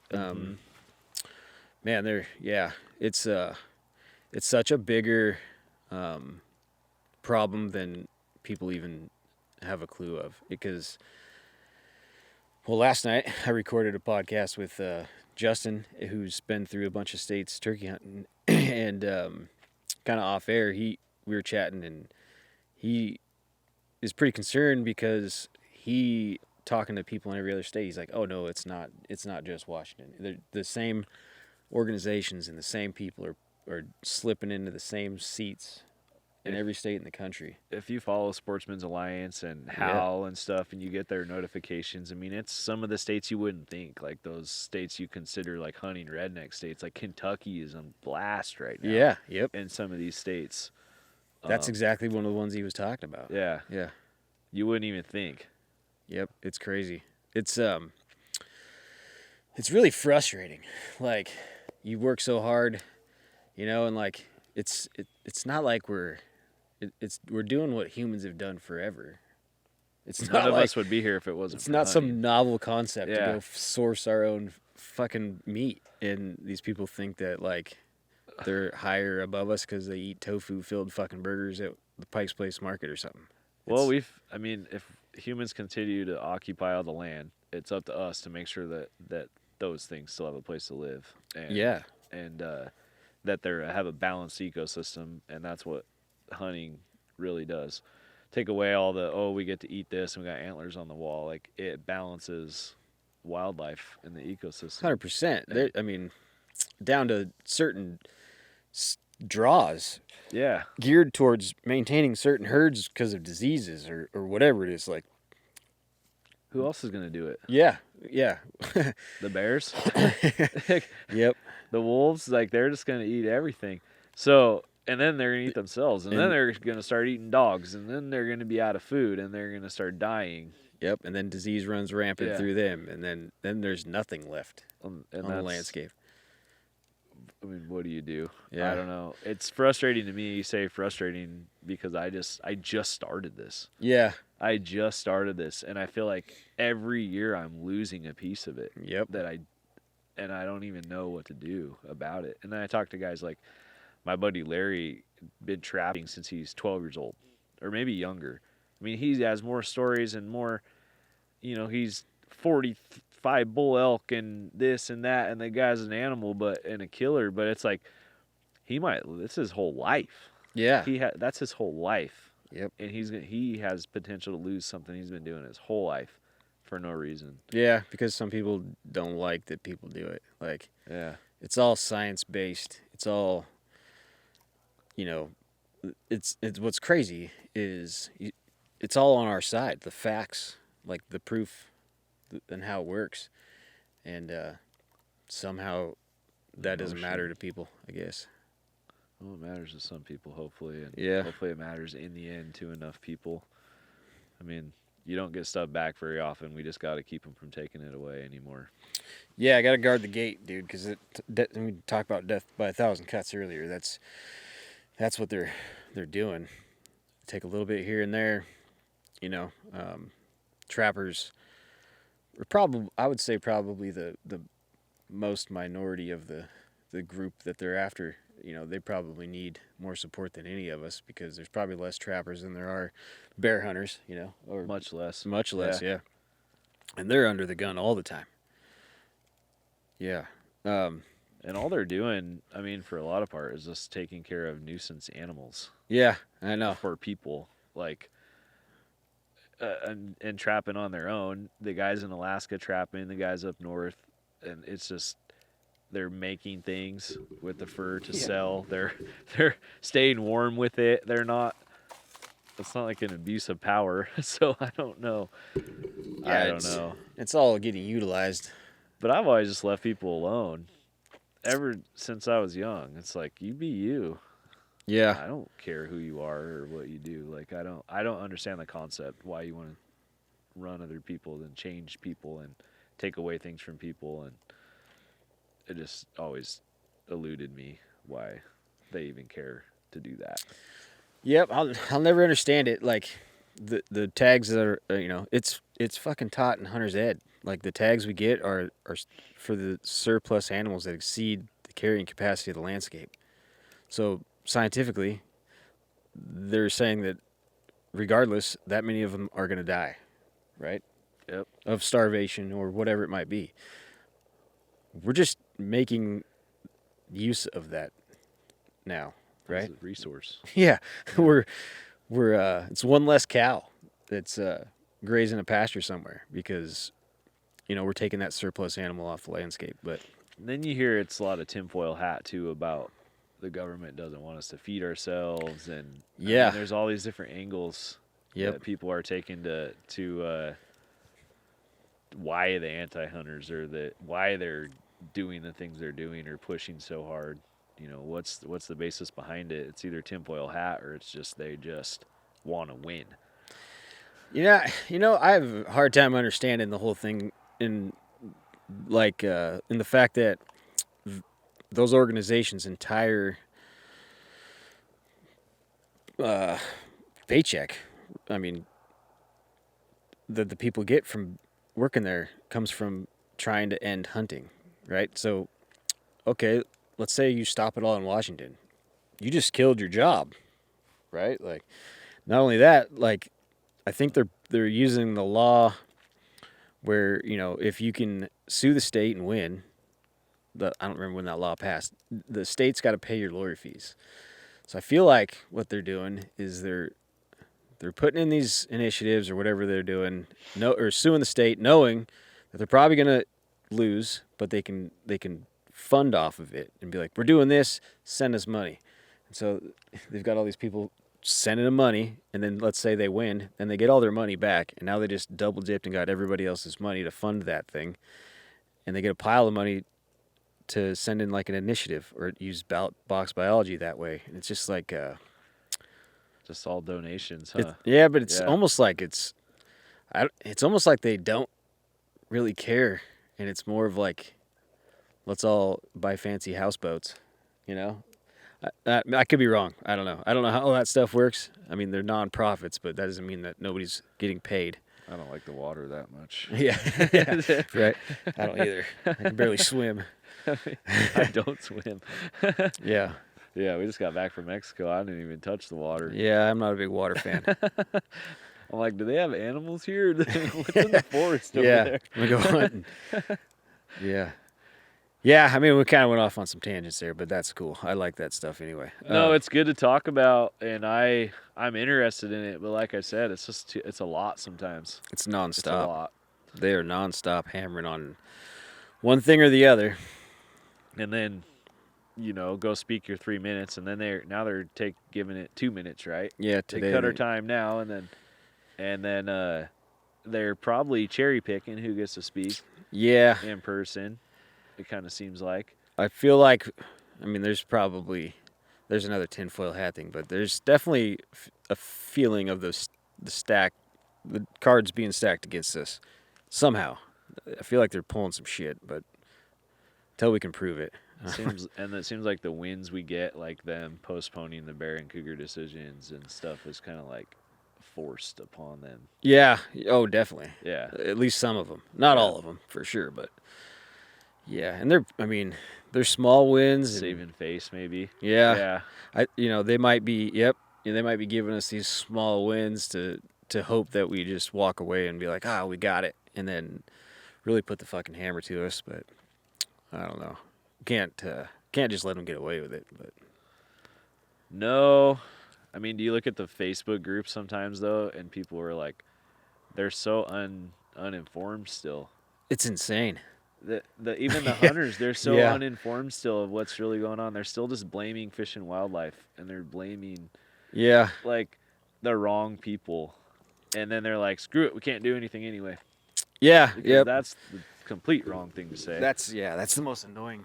Speaker 5: man, it's such a bigger problem than people even have a clue of. Because, well, last night I recorded a podcast with Justin, who's been through a bunch of states turkey hunting, and kind of off air, we were chatting, and he is pretty concerned because he talking to people in every other state. He's like, "Oh no, it's not just Washington. The same organizations and the same people are slipping into the same seats in every state in the country."
Speaker 4: If you follow Sportsman's Alliance and HOWL and stuff, and you get their notifications, I mean, it's some of the states you wouldn't think, like those states you consider like hunting redneck states, like Kentucky is on blast right now.
Speaker 5: Yeah, yep.
Speaker 4: In some of these states.
Speaker 5: That's exactly one of the ones he was talking about.
Speaker 4: Yeah.
Speaker 5: Yeah.
Speaker 4: You wouldn't even think.
Speaker 5: Yep, it's crazy. It's really frustrating. Like, you work so hard, and like it's not like we're it's we're doing what humans have done forever. It's
Speaker 4: None
Speaker 5: not
Speaker 4: of
Speaker 5: like
Speaker 4: us would be here if it wasn't.
Speaker 5: it's
Speaker 4: for
Speaker 5: not
Speaker 4: hunting.
Speaker 5: some novel concept to
Speaker 4: Yeah.
Speaker 5: go source our own fucking meat, and these people think that like they're higher above us because they eat tofu-filled fucking burgers at the Pike's Place Market or something.
Speaker 4: Well,
Speaker 5: It's-
Speaker 4: I mean, if humans continue to occupy all the land, it's up to us to make sure that those things still have a place to live. And,
Speaker 5: Yeah.
Speaker 4: And that they have a balanced ecosystem, and that's what hunting really does. Take away all the, we get to eat this and we got antlers on the wall. Like, it balances wildlife in the ecosystem.
Speaker 5: 100%. I mean, down to certain draws
Speaker 4: Yeah.
Speaker 5: geared towards maintaining certain herds because of diseases or whatever it is. Like,
Speaker 4: Who else is going to do it?
Speaker 5: yeah.
Speaker 4: The bears?
Speaker 5: Yep.
Speaker 4: The wolves, like, they're just going to eat everything. So, and then they're going to eat themselves. And then they're going to start eating dogs. And then they're going to be out of food. And they're going to start dying.
Speaker 5: Yep. And then disease runs rampant
Speaker 4: Yeah.
Speaker 5: through them. And then there's nothing left
Speaker 4: And
Speaker 5: on the
Speaker 4: that's-
Speaker 5: landscape.
Speaker 4: I mean, what do you do?
Speaker 5: Yeah.
Speaker 4: I don't know. It's frustrating to me. You say frustrating because I just started this.
Speaker 5: Yeah.
Speaker 4: I just started this. And I feel like every year I'm losing a piece of it.
Speaker 5: Yep.
Speaker 4: And I don't even know what to do about it. And then I talk to guys like my buddy Larry, been trapping since he's 12 years old, or maybe younger. I mean, he has more stories and more, he's 45 bull elk and this and that, and the guy's an animal and a killer, but it's like it's his whole life.
Speaker 5: Yeah.
Speaker 4: That's his whole life.
Speaker 5: Yep.
Speaker 4: And he has potential to lose something he's been doing his whole life for no reason.
Speaker 5: Yeah, because some people don't like that people do it. Like,
Speaker 4: Yeah.
Speaker 5: it's all science-based. It's all, it's what's crazy is it's all on our side. The facts, like the proof and how it works. And somehow that doesn't matter to people, I guess.
Speaker 4: Well, it matters to some people, hopefully, and
Speaker 5: Yeah.
Speaker 4: hopefully it matters in the end to enough people. I mean, you don't get stuff back very often. We just got to keep them from taking it away anymore.
Speaker 5: Yeah, I got to guard the gate, dude, because we talked about death by 1,000 cuts earlier. That's what they're doing. Take a little bit here and there, trappers are I would say probably the most minority of the group that they're after. They probably need more support than any of us because there's probably less trappers than there are bear hunters, or
Speaker 4: Much less.
Speaker 5: much less, yeah. And they're under the gun all the time. Yeah.
Speaker 4: And all they're doing, I mean, for a lot of part, is just taking care of nuisance animals
Speaker 5: Yeah, I know.
Speaker 4: for people. Like, and trapping on their own. The guys in Alaska trapping, the guys up north, and it's just they're making things with the fur to sell. They're staying warm with it. It's not like an abuse of power. So I don't know.
Speaker 5: Yeah,
Speaker 4: I don't know.
Speaker 5: It's all getting utilized.
Speaker 4: But I've always just left people alone. Ever since I was young, it's like, you be you.
Speaker 5: Yeah.
Speaker 4: I don't care who you are or what you do. Like, I don't understand the concept why you want to run other people and change people and take away things from people, and it just always eluded me why they even care to do that.
Speaker 5: Yep, I'll never understand it. Like the tags that are it's fucking taught in hunter's ed. Like the tags we get are for the surplus animals that exceed the carrying capacity of the landscape. So scientifically, they're saying that regardless, that many of them are going to die, right?
Speaker 4: Yep.
Speaker 5: Of starvation or whatever it might be. We're just making use of that now, right?
Speaker 4: It's a resource.
Speaker 5: Yeah, we're it's one less cow that's grazing a pasture somewhere because we're taking that surplus animal off the landscape. But
Speaker 4: And then you hear it's a lot of tinfoil hat too about the government doesn't want us to feed ourselves, and I mean,
Speaker 5: Yeah.
Speaker 4: there's all these different angles that people are taking to why the anti-hunters or why they're doing the things they're doing or pushing so hard. What's the basis behind it? It's either tinfoil hat or it's just they just want to win.
Speaker 5: I have a hard time understanding the whole thing in the fact that those organizations' entire paycheck. I mean, the people get from working there comes from trying to end hunting, right? So, okay, let's say you stop it all in Washington. You just killed your job, right? Like, not only that, like, I think they're using the law where, you know, if you can sue the state and win, I don't remember when that law passed. The state's got to pay your lawyer fees. So I feel like what they're doing is they're putting in these initiatives or whatever they're doing, or suing the state, knowing that they're probably gonna lose, but they can fund off of it and be like, we're doing this, send us money. And so they've got all these people sending them money, and then let's say they win, and they get all their money back, and now they just double dipped and got everybody else's money to fund that thing, and they get a pile of money to send in like an initiative or use box biology that way. And it's just like
Speaker 4: Just all donations, huh?
Speaker 5: yeah, but it's almost like it's almost like they don't really care, and it's more of like, let's all buy fancy houseboats, you know? I could be wrong. I don't know. I don't know how all that stuff works. I mean, they're nonprofits, but that doesn't mean that nobody's getting paid.
Speaker 4: I don't like the water that much.
Speaker 5: Yeah, right. I don't either. I can barely swim.
Speaker 4: I don't swim.
Speaker 5: Yeah.
Speaker 4: Yeah, we just got back from Mexico. I didn't even touch the water.
Speaker 5: Yeah, I'm not a big water fan.
Speaker 4: I'm like, do they have animals here? What's in the forest over there?
Speaker 5: We go hunting. Yeah. Yeah, I mean, we kind of went off on some tangents there, but that's cool. I like that stuff anyway.
Speaker 4: No, it's good to talk about, and I'm interested in it. But like I said, it's just it's a lot sometimes.
Speaker 5: It's nonstop.
Speaker 4: It's a lot.
Speaker 5: They are nonstop hammering on one thing or the other,
Speaker 4: and then, you know, go speak your 3 minutes, and then they're giving it 2 minutes, right?
Speaker 5: Yeah,
Speaker 4: they cut our time now, and then they're probably cherry picking who gets to speak.
Speaker 5: Yeah,
Speaker 4: in person. It kind of seems like.
Speaker 5: I feel like, I mean, there's another tinfoil hat thing, but there's definitely a feeling of the cards being stacked against us somehow. I feel like they're pulling some shit, but until we can prove it.
Speaker 4: It seems like the wins we get, like them postponing the bear and cougar decisions and stuff, is kind of like forced upon them.
Speaker 5: Yeah. Oh, definitely.
Speaker 4: Yeah.
Speaker 5: At least some of them. Not all of them, for sure, but yeah. And they're small wins.
Speaker 4: Saving face, maybe.
Speaker 5: Yeah. Yeah. They might be, they might be giving us these small wins to hope that we just walk away and be like, we got it. And then really put the fucking hammer to us, but I don't know. Can't just let them get away with it. But
Speaker 4: no, I mean, do you look at the Facebook group sometimes though, and people are like, they're so uninformed still.
Speaker 5: It's insane.
Speaker 4: Even the hunters, they're so
Speaker 5: Yeah.
Speaker 4: uninformed still of what's really going on. They're still just blaming Fish and Wildlife, and they're blaming like the wrong people, and then they're like, screw it, we can't do anything anyway.
Speaker 5: Yeah,
Speaker 4: because that's the complete wrong thing to say.
Speaker 5: That's the most annoying.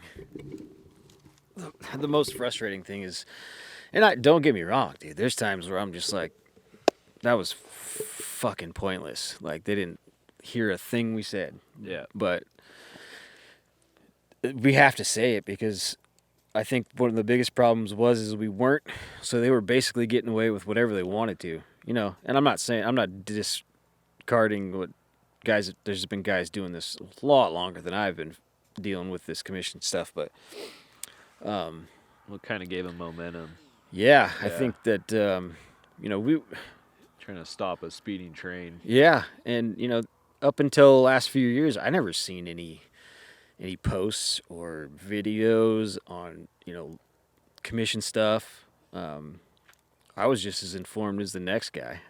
Speaker 5: The most frustrating thing is, and don't get me wrong, dude. There's times where I'm just like, that was fucking pointless. Like, they didn't hear a thing we said.
Speaker 4: Yeah.
Speaker 5: But we have to say it because I think one of the biggest problems is we weren't. So they were basically getting away with whatever they wanted to, you know. And I'm not discarding what guys. There's been guys doing this a lot longer than I've been dealing with this commission stuff, but
Speaker 4: what kind of gave them momentum?
Speaker 5: Yeah, I think that we
Speaker 4: trying to stop a speeding train.
Speaker 5: Yeah, and up until the last few years, I never seen any posts or videos on commission stuff. I was just as informed as the next guy,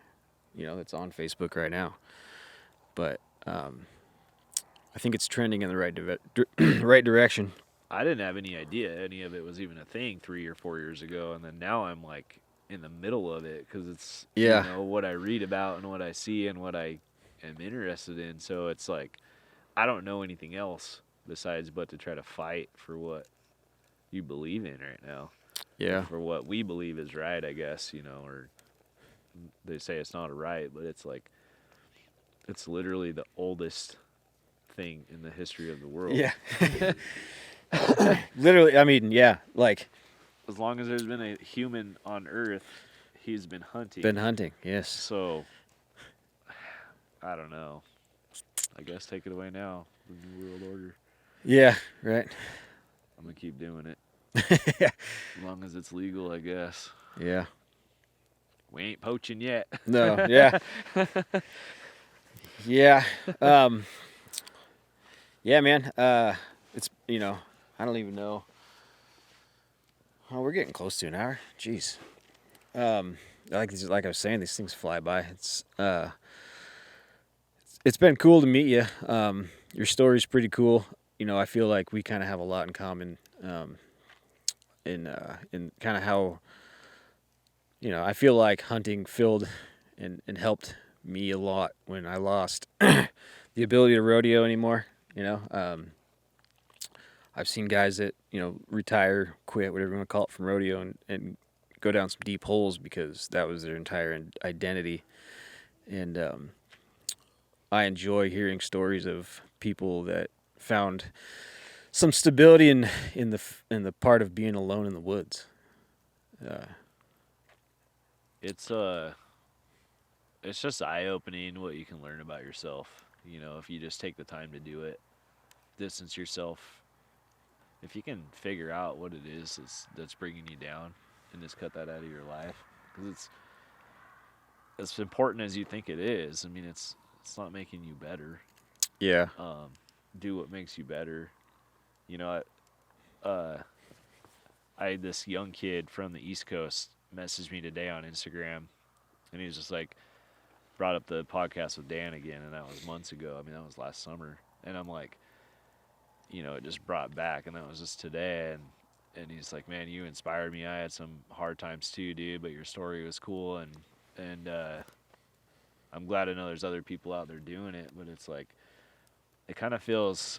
Speaker 5: that's on Facebook right now. But I think it's trending in the right direction.
Speaker 4: I didn't have any idea any of it was even a thing 3 or 4 years ago, and then now I'm like in the middle of it because it's what I read about and what I see and what I am interested in. So it's like I don't know anything else besides but to try to fight for what you believe in right now.
Speaker 5: Yeah.
Speaker 4: For what we believe is right, I guess, or they say it's not a right, but it's like it's literally the oldest thing in the history of the world.
Speaker 5: Yeah. Literally, I mean, yeah, like
Speaker 4: as long as there's been a human on Earth, he's been hunting.
Speaker 5: Been hunting, yes.
Speaker 4: So, I don't know. I guess take it away now. The New World Order.
Speaker 5: Yeah, right.
Speaker 4: I'm going to keep doing it. As long as it's legal, I guess.
Speaker 5: Yeah.
Speaker 4: We ain't poaching yet.
Speaker 5: No, yeah. Yeah. Yeah, man. It's, I don't even know. Oh, we're getting close to an hour. Jeez. Like I was saying, these things fly by. It's been cool to meet you. Your story's pretty cool. I feel like we kind of have a lot in common. In kind of how, I feel like hunting filled and helped me a lot when I lost the ability to rodeo anymore. I've seen guys that, retire, quit, whatever you want to call it, from rodeo and go down some deep holes because that was their entire identity. And I enjoy hearing stories of people that found some stability in the part of being alone in the woods.
Speaker 4: It's just eye-opening what you can learn about yourself. If you just take the time to do it, distance yourself. If you can figure out what it is that's bringing you down and just cut that out of your life, because it's as important as you think it is. I mean, it's not making you better.
Speaker 5: Yeah.
Speaker 4: Do what makes you better. I had this young kid from the East Coast message me today on Instagram, and he was just like, brought up the podcast with Dan again, and that was months ago. I mean, that was last summer, and I'm like, it just brought back, and that was just today, and he's like, man, you inspired me. I had some hard times too, dude, but your story was cool, and I'm glad to know there's other people out there doing it, but it's like, it kind of feels,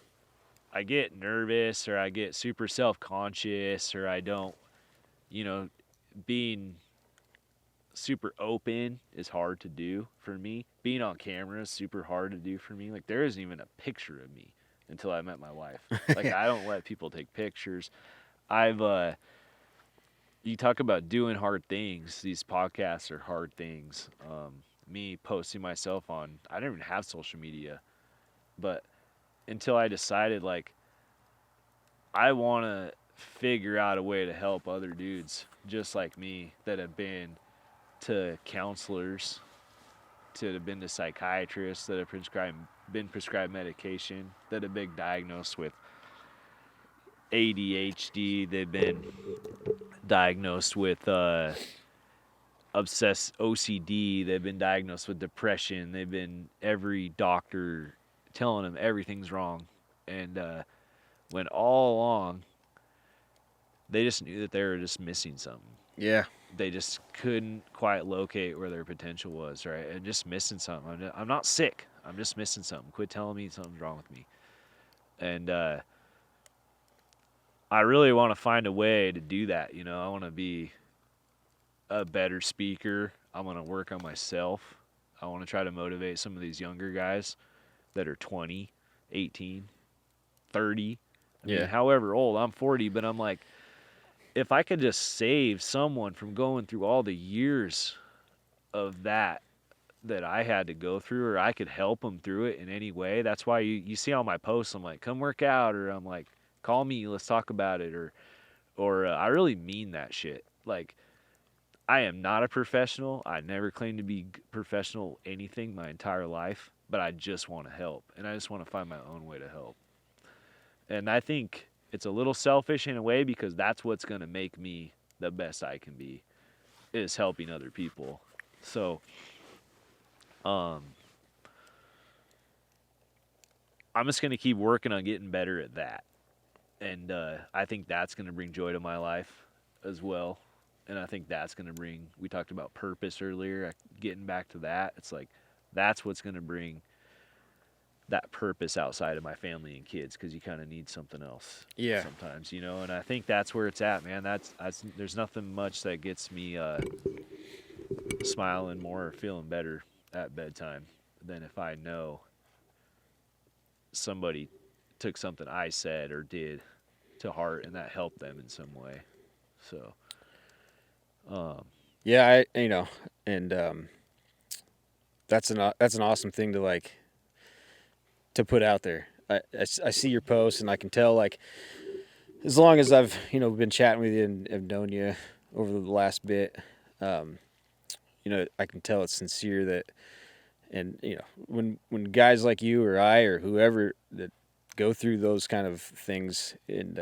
Speaker 4: I get nervous, or I get super self-conscious, or I don't, being super open is hard to do for me. Being on camera is super hard to do for me. Like, there isn't even a picture of me until I met my wife. Like, I don't let people take pictures. You talk about doing hard things. These podcasts are hard things. Me posting myself on, I didn't even have social media, but until I decided, like, I want to figure out a way to help other dudes just like me that have been to counselors, that have been to psychiatrists, that have been prescribed medication, that have been diagnosed with ADHD, they've been diagnosed with obsessed OCD, they've been diagnosed with depression, they've been every doctor telling them everything's wrong, and when all along they just knew that they were just missing something.
Speaker 5: Yeah.
Speaker 4: They just couldn't quite locate where their potential was, right? And just missing something. I'm not sick. I'm just missing something. Quit telling me something's wrong with me. And I really want to find a way to do that. I want to be a better speaker. I want to work on myself. I want to try to motivate some of these younger guys that are 20, 18, 30. I mean, however old. I'm 40, but I'm like, if I could just save someone from going through all the years of that I had to go through, or I could help them through it in any way. That's why you see on my posts, I'm like, come work out, or I'm like, call me, let's talk about it, or I really mean that shit. Like, I am not a professional. I never claimed to be professional anything my entire life, but I just want to help, and I just want to find my own way to help. And I think it's a little selfish in a way, because that's what's going to make me the best I can be, is helping other people. So, I'm just going to keep working on getting better at that. And I think that's going to bring joy to my life as well. And I think that's going to bring, we talked about purpose earlier, getting back to that. It's like, that's what's going to bring that purpose outside of my family and kids, because you kind of need something else sometimes, and I think that's where it's at, man. That's there's nothing much that gets me smiling more or feeling better at bedtime than if I know somebody took something I said or did to heart and that helped them in some way. So
Speaker 5: Yeah, and that's an awesome thing to to put out there. I see your posts, and I can tell, like, as long as I've been chatting with you and have known you over the last bit, I can tell it's sincere. That, and when guys like you or I or whoever that go through those kind of things and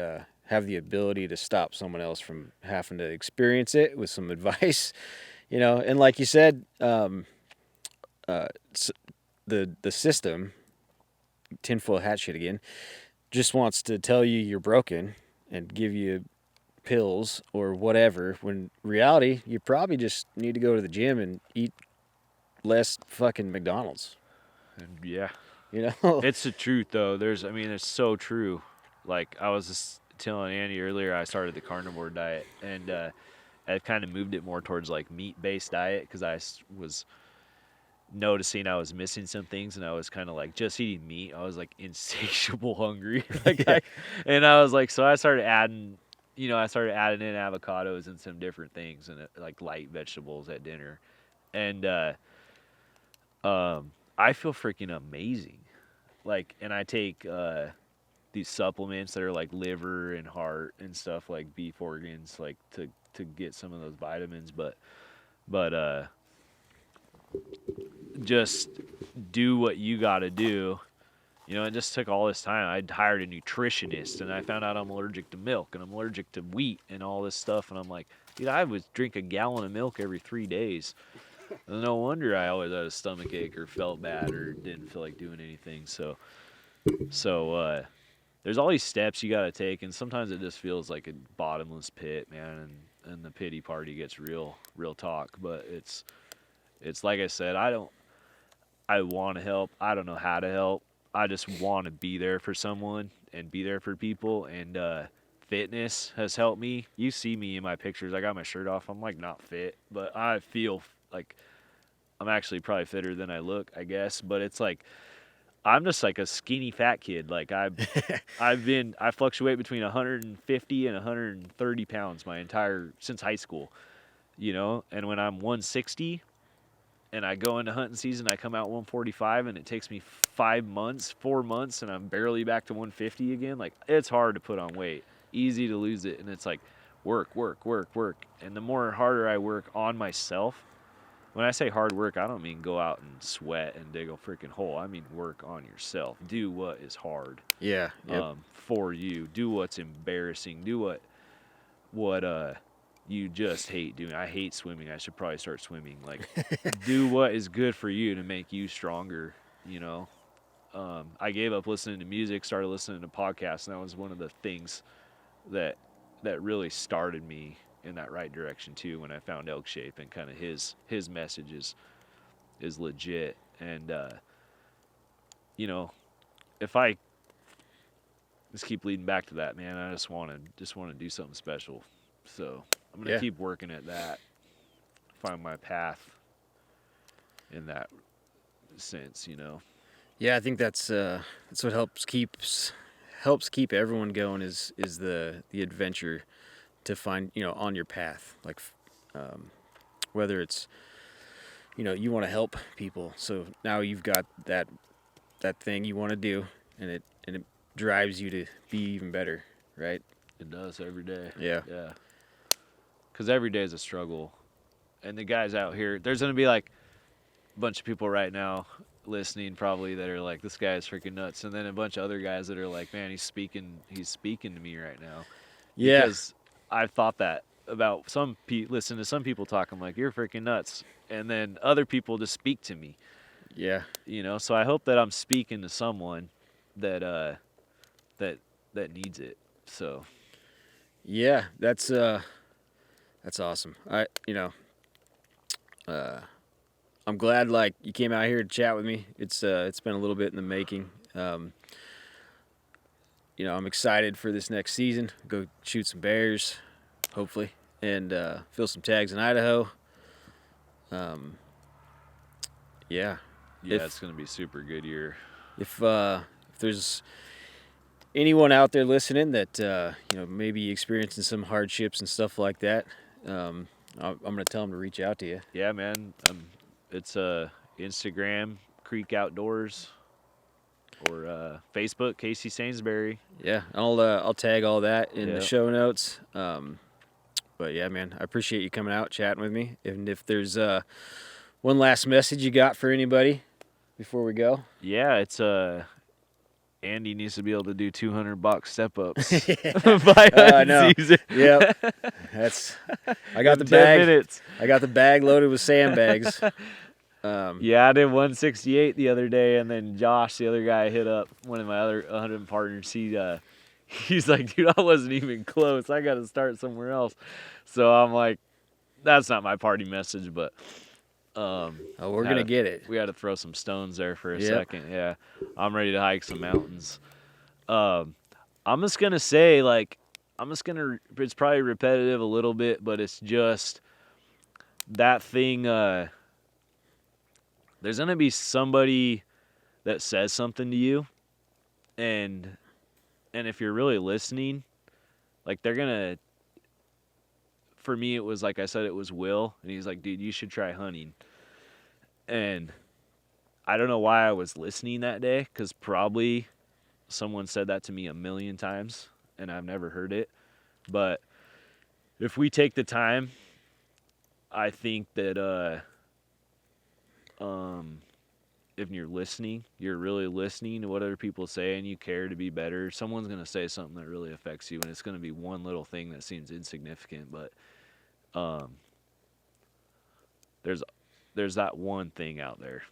Speaker 5: have the ability to stop someone else from having to experience it with some advice, and like you said, the system, tinfoil hat shit again, just wants to tell you you're broken and give you pills or whatever, when reality, you probably just need to go to the gym and eat less fucking McDonald's.
Speaker 4: And yeah,
Speaker 5: You know?
Speaker 4: it's the truth though. It's so true. Like I was just telling Andy earlier, I started the carnivore diet, and I've kind of moved it more towards like meat-based diet because was noticing I was missing some things, and I was kind of like just eating meat. I was like insatiable hungry, and I was like, so I started adding, I started adding in avocados and some different things, and like light vegetables at dinner, and I feel freaking amazing. Like, and I take these supplements that are like liver and heart and stuff, like beef organs, like to get some of those vitamins, but just do what you got to do. It just took all this time. I hired a nutritionist, and I found out I'm allergic to milk, and I'm allergic to wheat, and all this stuff. And I'm like, dude, I would drink a gallon of milk every 3 days. And no wonder I always had a stomach ache or felt bad or didn't feel like doing anything. So there's all these steps you got to take, and sometimes it just feels like a bottomless pit, man. And the pity party gets real talk. But it's like I said, I want to help. I don't know how to help. I just want to be there for someone and be there for people. And fitness has helped me. You see me in my pictures. I got my shirt off. I'm like not fit, but I feel like I'm actually probably fitter than I look, I guess. But it's like I'm just like a skinny fat kid. Like I fluctuate between 150 and 130 pounds since high school, And when I'm 160 and I go into hunting season, I come out 145, and it takes me 4 months, and I'm barely back to 150 again. Like, it's hard to put on weight, easy to lose it. And it's like work. And the more harder I work on myself, when I say hard work, I don't mean go out and sweat and dig a freaking hole. I mean work on yourself. Do what is hard.
Speaker 5: Yeah. Yep.
Speaker 4: For you. Do what's embarrassing. Do what you just hate doing. I hate swimming. I should probably start swimming. Like, do what is good for you to make you stronger. I gave up listening to music, started listening to podcasts, and that was one of the things that really started me in that right direction too. When I found Elk Shape, and kind of his message is legit, and if I just keep leading back to that, man, I just want to do something special. So I'm gonna keep working at that, find my path in that sense,
Speaker 5: Yeah, I think that's what helps keep everyone going is the adventure to find on your path, like whether it's you want to help people, so now you've got that thing you want to do, and it drives you to be even better, right?
Speaker 4: It does every day.
Speaker 5: Yeah.
Speaker 4: Because every day is a struggle, and the guys out here, there's gonna be like a bunch of people right now listening probably that are like, this guy is freaking nuts, and then a bunch of other guys that are like, man, he's speaking to me right now.
Speaker 5: Yeah.
Speaker 4: Because I've thought that about listen to some people talk, I'm like, you're freaking nuts, and then other people just speak to me.
Speaker 5: Yeah.
Speaker 4: So I hope that I'm speaking to someone that that needs it. So
Speaker 5: Yeah, that's awesome. I'm glad like you came out here to chat with me. It's been a little bit in the making. I'm excited for this next season. Go shoot some bears, hopefully, and fill some tags in Idaho. Yeah.
Speaker 4: it's gonna be a super good year.
Speaker 5: If there's anyone out there listening that maybe experiencing some hardships and stuff like that, I'm gonna tell him to reach out to you.
Speaker 4: Yeah, man. It's Instagram, Creek Outdoors, or Facebook, Casey Sainsbury.
Speaker 5: Yeah, I'll tag all that in the
Speaker 4: Yep.
Speaker 5: show notes. But yeah, man, I appreciate you coming out, chatting with me. And if there's one last message you got for anybody before we go.
Speaker 4: Yeah, it's Andy needs to be able to do 200 box step ups by
Speaker 5: I know.
Speaker 4: season.
Speaker 5: Yep. I got the
Speaker 4: 10
Speaker 5: bag.
Speaker 4: minutes.
Speaker 5: I got the bag loaded with sandbags.
Speaker 4: Yeah, I did 168 the other day, and then Josh, the other guy, hit up one of my other 100 partners. He's like, dude, I wasn't even close. I got to start somewhere else. So I'm like, that's not my party message, but
Speaker 5: We're gonna get it.
Speaker 4: we had to throw some stones there for a
Speaker 5: Yep.
Speaker 4: second. Yeah, I'm ready to hike some mountains. I'm just gonna say, it's probably repetitive a little bit, but it's just that thing. There's gonna be somebody that says something to you, and if you're really listening, like they're gonna. For me, it was like I said, it was Will, and he's like, dude, you should try hunting. And I don't know why I was listening that day, because probably someone said that to me a million times, and I've never heard it. But if we take the time, I think that if you're listening, you're really listening to what other people say, and you care to be better, someone's going to say something that really affects you, and it's going to be one little thing that seems insignificant, but there's that one thing out there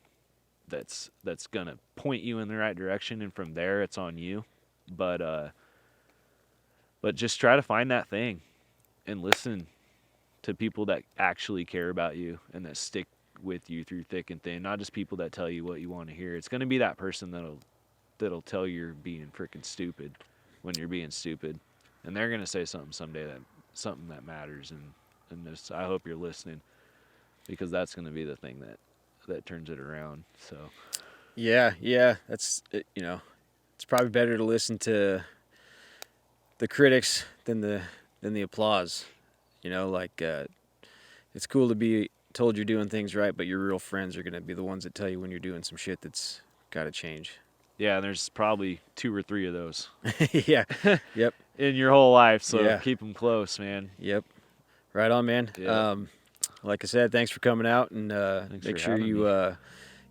Speaker 4: that's gonna point you in the right direction, and from there it's on you. But just try to find that thing and listen to people that actually care about you and that stick with you through thick and thin, not just people that tell you what you want to hear. It's gonna be that person that'll tell you you're being freaking stupid when you're being stupid, and they're gonna say something someday that matters, and just, I hope you're listening, because that's gonna be the thing that turns it around. So
Speaker 5: Yeah, that's it's probably better to listen to the critics than the applause. It's cool to be told you're doing things right, but your real friends are gonna be the ones that tell you when you're doing some shit that's got to change.
Speaker 4: yeah, and there's probably 2 or 3 of those
Speaker 5: Yeah. Yep.
Speaker 4: in your whole life, so
Speaker 5: Yeah.
Speaker 4: keep them close, man.
Speaker 5: Yep. Right on, man.
Speaker 4: Yeah.
Speaker 5: Like I said, thanks for coming out, and
Speaker 4: Thanks
Speaker 5: make
Speaker 4: for
Speaker 5: sure
Speaker 4: having
Speaker 5: you
Speaker 4: me.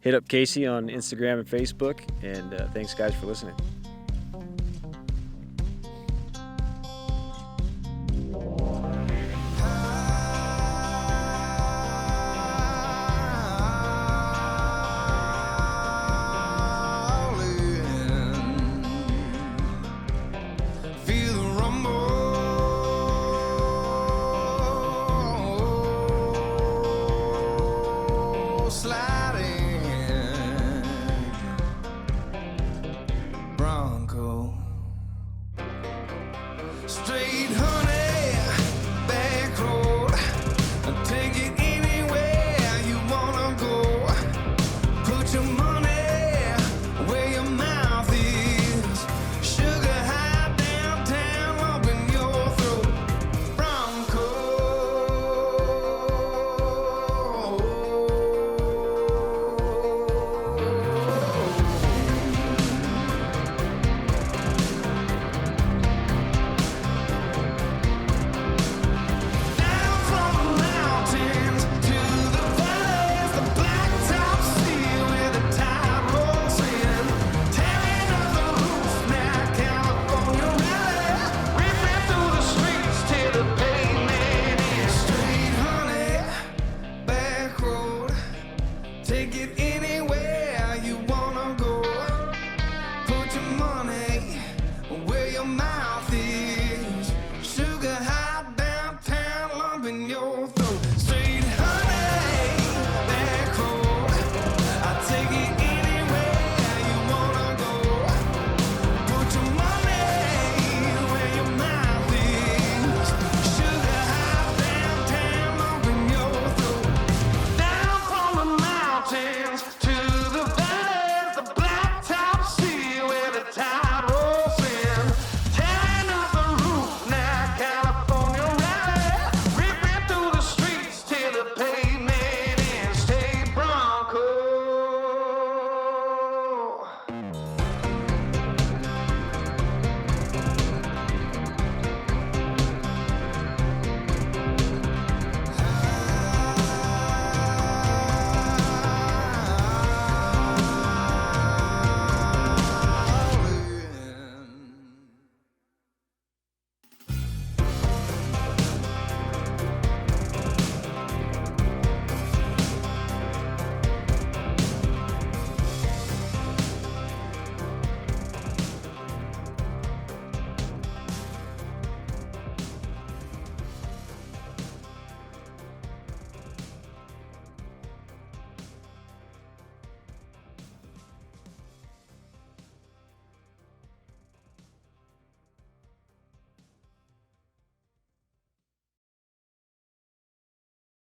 Speaker 5: hit up Casey on Instagram and Facebook, and thanks guys for listening.